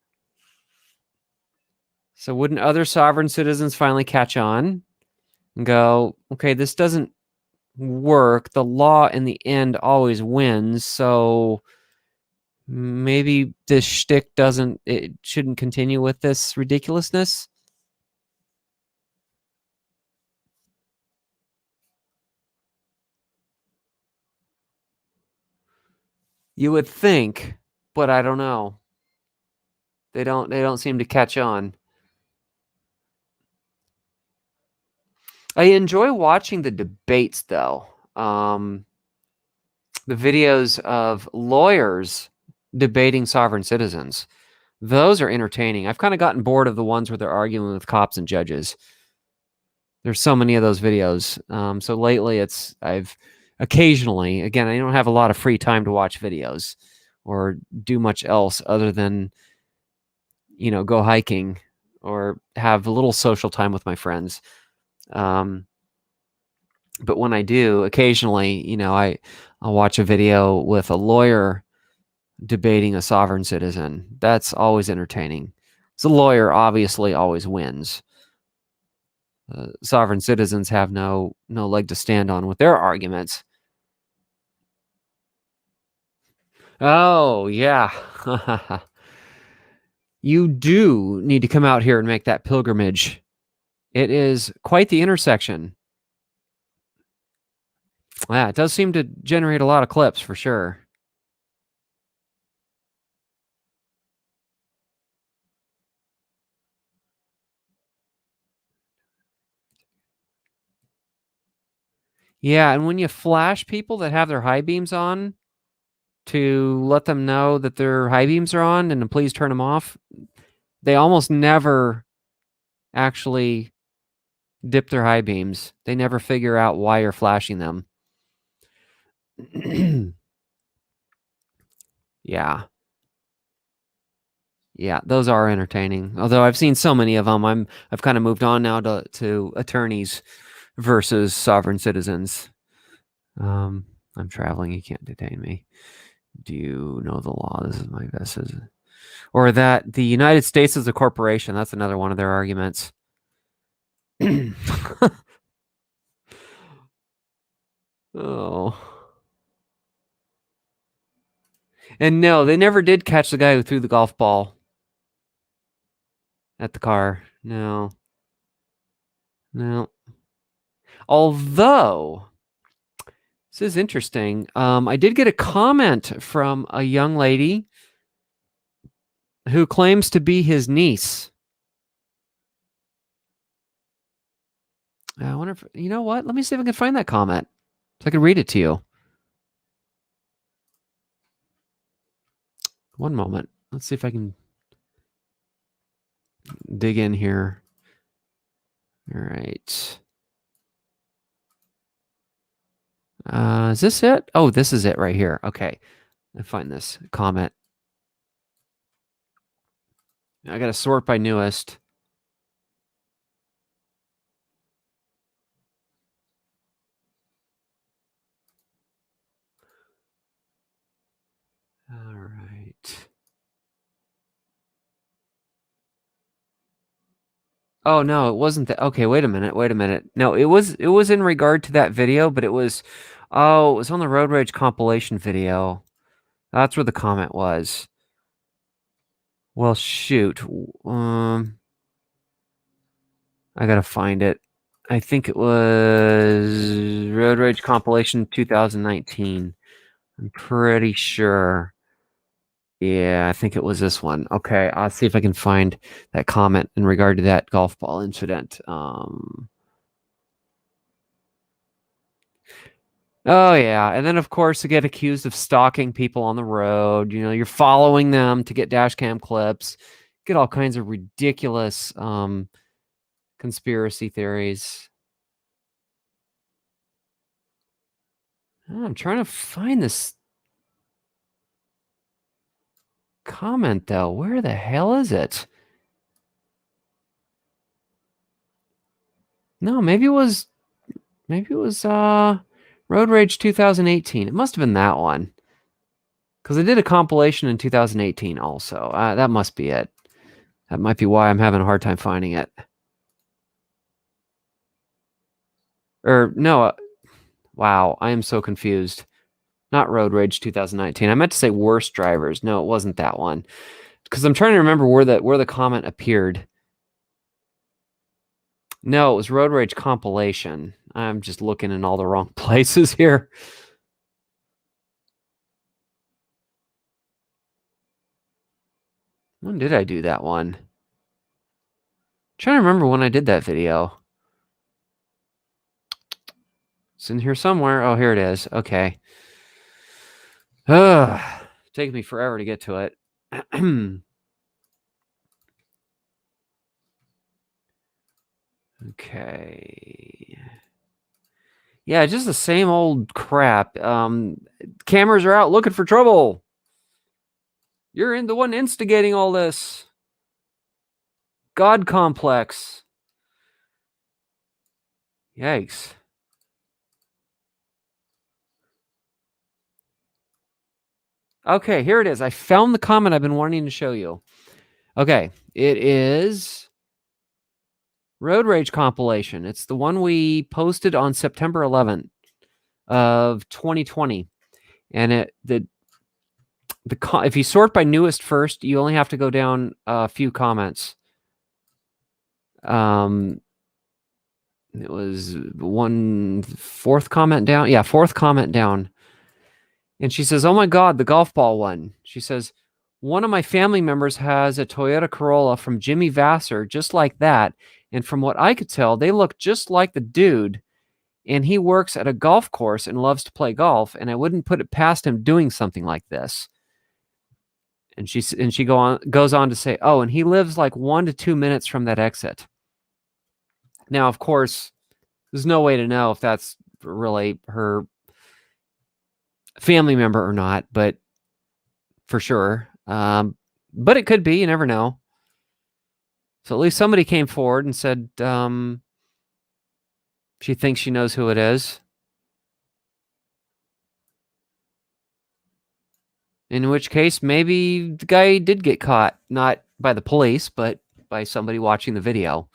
So wouldn't other sovereign citizens finally catch on and go, okay, this doesn't work. The law in the end always wins. So maybe this shtick it shouldn't continue with this ridiculousness. You would think, but I don't know. They don't seem to catch on. I enjoy watching the debates though. The videos of lawyers debating sovereign citizens. Those are entertaining. I've kind of gotten bored of the ones where they're arguing with cops and judges. There's so many of those videos. So lately I've occasionally, again, I don't have a lot of free time to watch videos or do much else other than, go hiking or have a little social time with my friends. But when I do, occasionally, I'll watch a video with a lawyer debating a sovereign citizen. That's always entertaining. So the lawyer obviously always wins. Sovereign citizens have no leg to stand on with their arguments. Oh, yeah. You do need to come out here and make that pilgrimage. It is quite the intersection. Yeah, it does seem to generate a lot of clips for sure. Yeah, and when you flash people that have their high beams on to let them know that their high beams are on and to please turn them off, they almost never actually dip their high beams. They never figure out why you're flashing them. Yeah. Yeah, those are entertaining. Although I've seen so many of them, I've kind of moved on now to attorneys versus sovereign citizens. I'm traveling. You can't detain me. Do you know the law? This is my best. Or that the United States is a corporation. That's another one of their arguments. Oh. And no, they never did catch the guy who threw the golf ball at the car. No. No. Although, this is interesting. I did get a comment from a young lady who claims to be his niece. I wonder if, you know what? Let me see if I can find that comment so I can read it to you. One moment. Let's see if I can dig in here. All right. Is this it? Oh, this is it right here. Okay. I find this comment. I got to sort by newest. All right. Oh no, it wasn't that. Okay, wait a minute. Wait a minute. No, it was in regard to that video, but it was on the Road Rage compilation video. That's where the comment was. Well, shoot. I gotta find it. I think it was Road Rage compilation 2019. I'm pretty sure. Yeah, I think it was this one. Okay, I'll see if I can find that comment in regard to that golf ball incident. Oh yeah, and then of course you get accused of stalking people on the road. You're following them to get dash cam clips. Get all kinds of ridiculous conspiracy theories. Oh, I'm trying to find this comment though. Where the hell is it? No, maybe it was Road Rage 2018. It must have been that one. Because I did a compilation in 2018 also. That must be it. That might be why I'm having a hard time finding it. Or no, wow, I am so confused. Not Road Rage 2019. I meant to say Worst Drivers. No, it wasn't that one. Because I'm trying to remember where the comment appeared. No, it was Road Rage compilation. I'm just looking in all the wrong places here. When did I do that one? I'm trying to remember when I did that video. It's in here somewhere. Oh, here it is. Okay. Taking me forever to get to it. Okay. Yeah, just the same old crap. Cameras are out looking for trouble. You're the one instigating all this. God complex. Yikes. Okay, here it is. I found the comment I've been wanting to show you. Okay, it is Road Rage compilation. It's the one we posted on September 11th of 2020. And if you sort by newest first, you only have to go down a few comments. It was fourth comment down. Yeah, fourth comment down. And she says, "Oh my God, the golf ball one." She says, "One of my family members has a Toyota Corolla from Jimmy Vassar, just like that. And from what I could tell, they look just like the dude. And he works at a golf course and loves to play golf. And I wouldn't put it past him doing something like this." And she goes on to say, "Oh, and he lives like 1 to 2 minutes from that exit." Now, of course, there's no way to know if that's really her family member or not, but for sure. But it could be. You never know. So at least somebody came forward and said she thinks she knows who it is. In which case, maybe the guy did get caught, not by the police, but by somebody watching the video.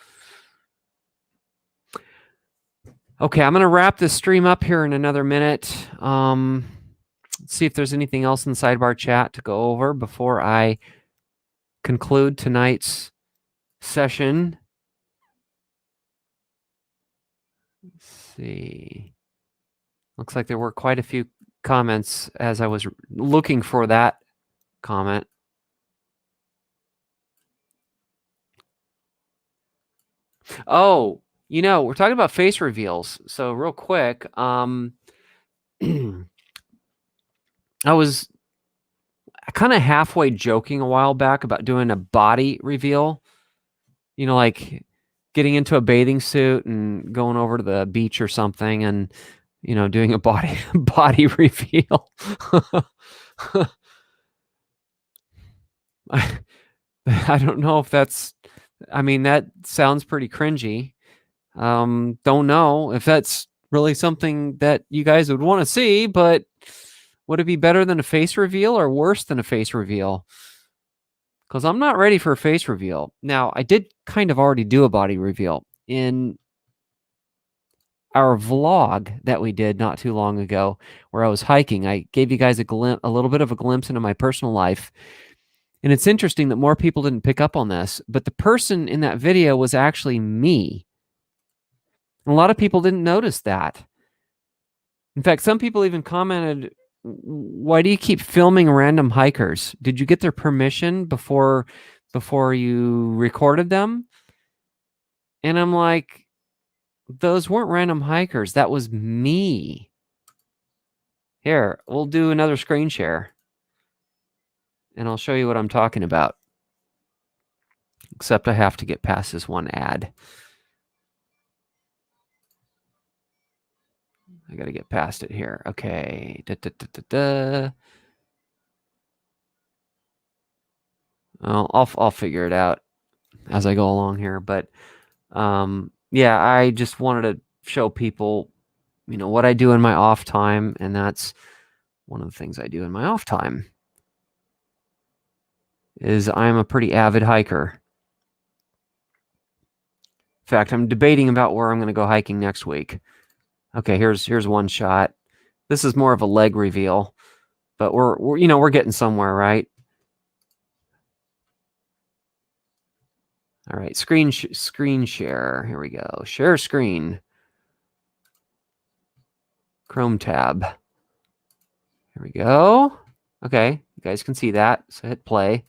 Okay, I'm going to wrap this stream up here in another minute. Let's see if there's anything else in the sidebar chat to go over before I conclude tonight's session. Let's see. Looks like there were quite a few comments as I was looking for that comment. Oh, we're talking about face reveals. So real quick, I was kind of halfway joking a while back about doing a body reveal. Like getting into a bathing suit and going over to the beach or something and, doing a body reveal. I don't know if that's, I mean, that sounds pretty cringy. Don't know if that's really something that you guys would want to see, but would it be better than a face reveal or worse than a face reveal? Because I'm not ready for a face reveal. Now, I did kind of already do a body reveal in our vlog that we did not too long ago where I was hiking. I gave you guys a little bit of a glimpse into my personal life. And it's interesting that more people didn't pick up on this, but the person in that video was actually me. And a lot of people didn't notice that. In fact, some people even commented, "Why do you keep filming random hikers? Did you get their permission before you recorded them?" And I'm like, those weren't random hikers. That was me. Here, we'll do another screen share, and I'll show you what I'm talking about. Except I have to get past this one ad. I got to get past it here. Okay. I'll figure it out as I go along here. But yeah, I just wanted to show people, what I do in my off time, and that's one of the things I do in my off time. Is I'm a pretty avid hiker. In fact, I'm debating about where I'm going to go hiking next week. Okay, here's one shot. This is more of a leg reveal, but we're getting somewhere, right? All right, screen share. Here we go. Share screen. Chrome tab. Here we go. Okay, you guys can see that. So hit play.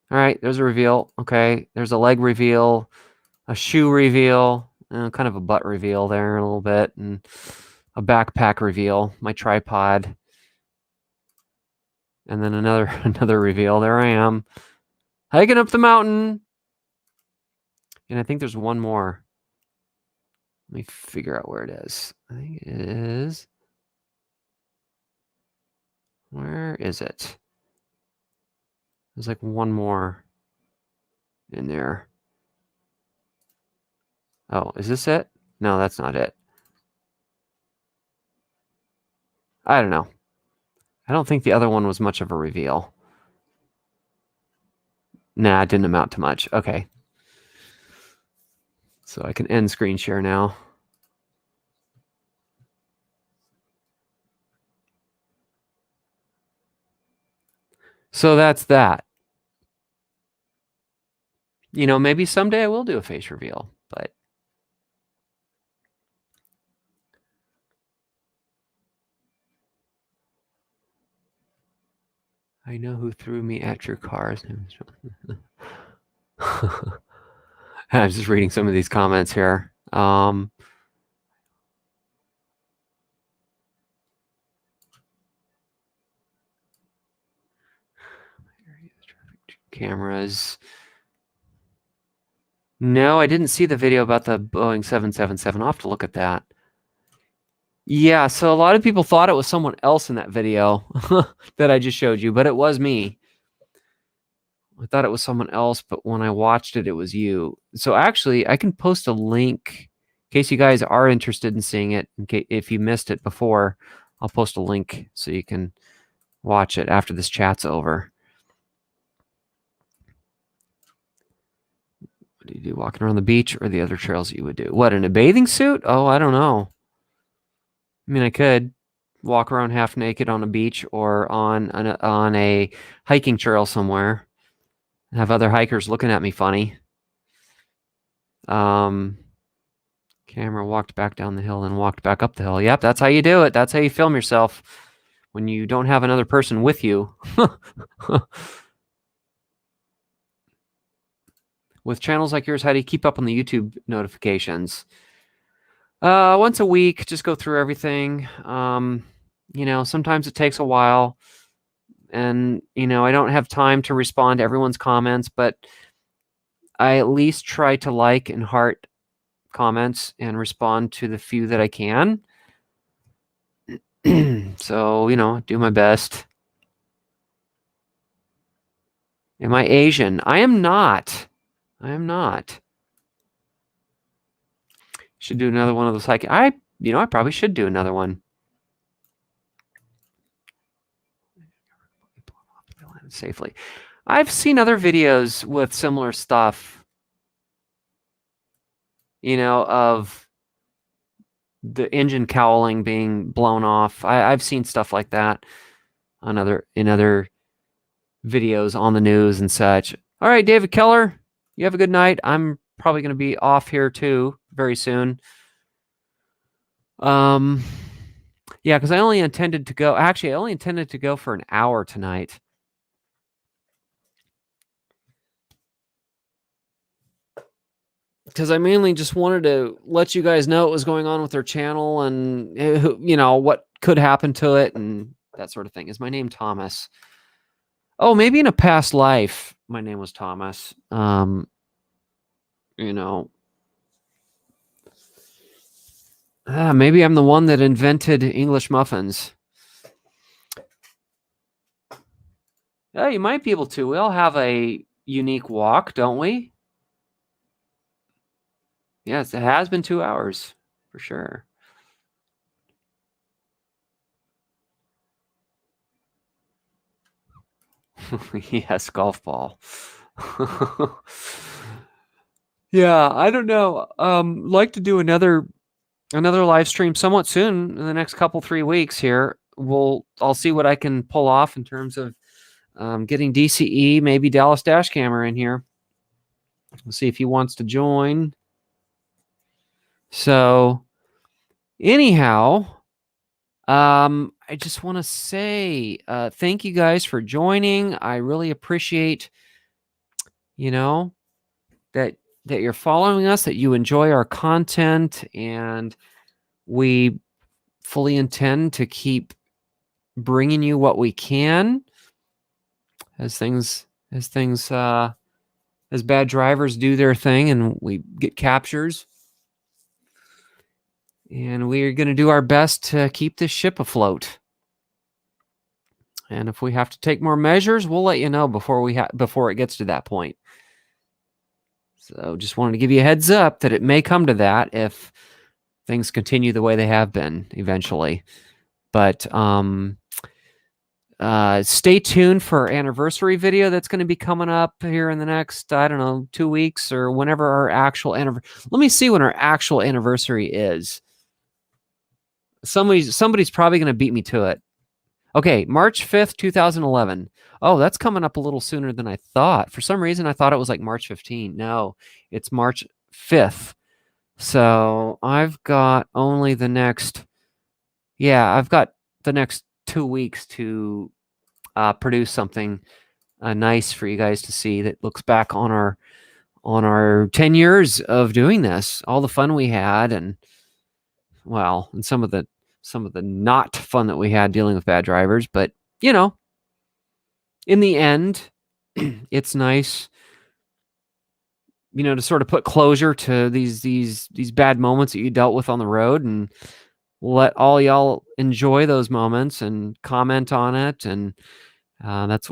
All right, there's a reveal. Okay, there's a leg reveal, a shoe reveal, kind of a butt reveal there a little bit, and a backpack reveal, my tripod, and then another reveal. There I am, hiking up the mountain, and I think there's one more. Let me figure out where it is. I think it is. Where is it? There's like one more in there. Oh, is this it? No, that's not it. I don't know. I don't think the other one was much of a reveal. Nah, it didn't amount to much. Okay. So I can end screen share now. So that's that. Maybe someday I will do a face reveal, but I know who threw me at your car. I'm just reading some of these comments here. Cameras. No, I didn't see the video about the Boeing 777. I'll have to look at that. Yeah, so a lot of people thought it was someone else in that video that I just showed you, but it was me. I thought it was someone else, but when I watched it, it was you. So actually, I can post a link in case you guys are interested in seeing it. If you missed it before, I'll post a link so you can watch it after this chat's over. What do you do, walking around the beach or the other trails that you would do? What, in a bathing suit? Oh, I don't know. I mean, I could walk around half naked on a beach or on a hiking trail somewhere. Have other hikers looking at me funny. Camera walked back down the hill and walked back up the hill. Yep, that's how you do it. That's how you film yourself when you don't have another person with you. With channels like yours, how do you keep up on the YouTube notifications? Once a week, just go through everything. Sometimes it takes a while, and I don't have time to respond to everyone's comments, but I at least try to like and heart comments and respond to the few that I can. So, do my best. Am I Asian? I am not. I am not. Should do another one of those. Like I probably should do another one. Safely. I've seen other videos with similar stuff, of the engine cowling being blown off. I've seen stuff like that in other videos on the news and such. All right, David Keller, you have a good night. I'm probably going to be off here too very soon. Yeah, because I only intended to go. Actually, I only intended to go for an hour tonight. Because I mainly just wanted to let you guys know what was going on with their channel and what could happen to it and that sort of thing. Is my name Thomas? Oh, maybe in a past life my name was Thomas. Maybe I'm the one that invented English muffins. Yeah, you might be able to. We all have a unique walk, don't we? Yes, it has been 2 hours for sure. Yes, golf ball. Yeah, I don't know. Like to do another live stream somewhat soon in the next 3 weeks here. I'll see what I can pull off in terms of getting DCE, maybe Dallas DashCamera in here. We'll see if he wants to join. So, anyhow, I just want to say thank you guys for joining. I really appreciate, that you're following us, that you enjoy our content, and we fully intend to keep bringing you what we can as bad drivers do their thing and we get captures. And we're going to do our best to keep this ship afloat. And if we have to take more measures, we'll let you know before it gets to that point. So just wanted to give you a heads up that it may come to that if things continue the way they have been eventually. But stay tuned for our anniversary video that's going to be coming up here in the next, 2 weeks or whenever our actual anniversary. Let me see when our actual anniversary is. Somebody's probably going to beat me to it. Okay, March 5th, 2011. Oh, that's coming up a little sooner than I thought. For some reason, I thought it was like March 15. No, it's March 5th. So I've got only the next 2 weeks to produce something nice for you guys to see that looks back on our 10 years of doing this, all the fun we had, and some of the not fun that we had dealing with bad drivers. But in the end, it's nice, to sort of put closure to these bad moments that you dealt with on the road, and let all y'all enjoy those moments and comment on it. And that's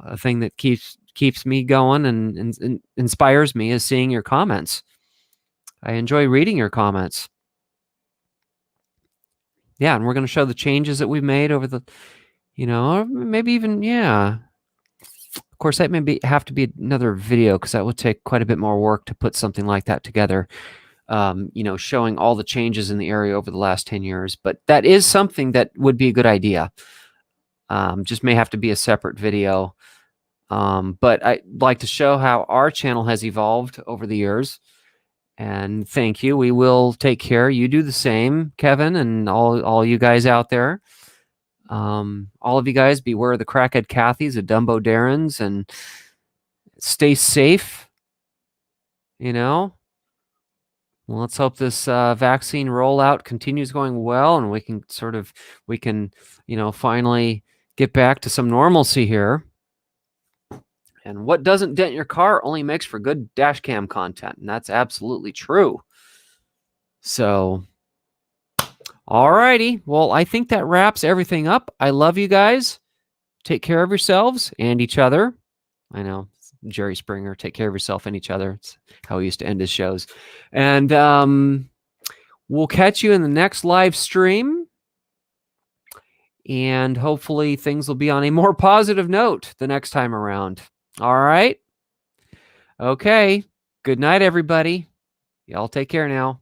a thing that keeps me going and inspires me, is seeing your comments. I enjoy reading your comments. Yeah, and we're going to show the changes that we've made over the, maybe even, yeah. Of course, that may have to be another video because that would take quite a bit more work to put something like that together. Showing all the changes in the area over the last 10 years. But that is something that would be a good idea. Just may have to be a separate video. But I'd like to show how our channel has evolved over the years. And thank you. We will take care. You do the same, Kevin, and all you guys out there. All of you guys, beware the crackhead Kathys, the Dumbo Darrens, and stay safe. Well, let's hope this vaccine rollout continues going well, and we can finally get back to some normalcy here. And what doesn't dent your car only makes for good dash cam content. And that's absolutely true. So, all righty. Well, I think that wraps everything up. I love you guys. Take care of yourselves and each other. I know. Jerry Springer, take care of yourself and each other. It's how he used to end his shows. And we'll catch you in the next live stream. And hopefully things will be on a more positive note the next time around. All right. Okay. Good night, everybody. Y'all take care now.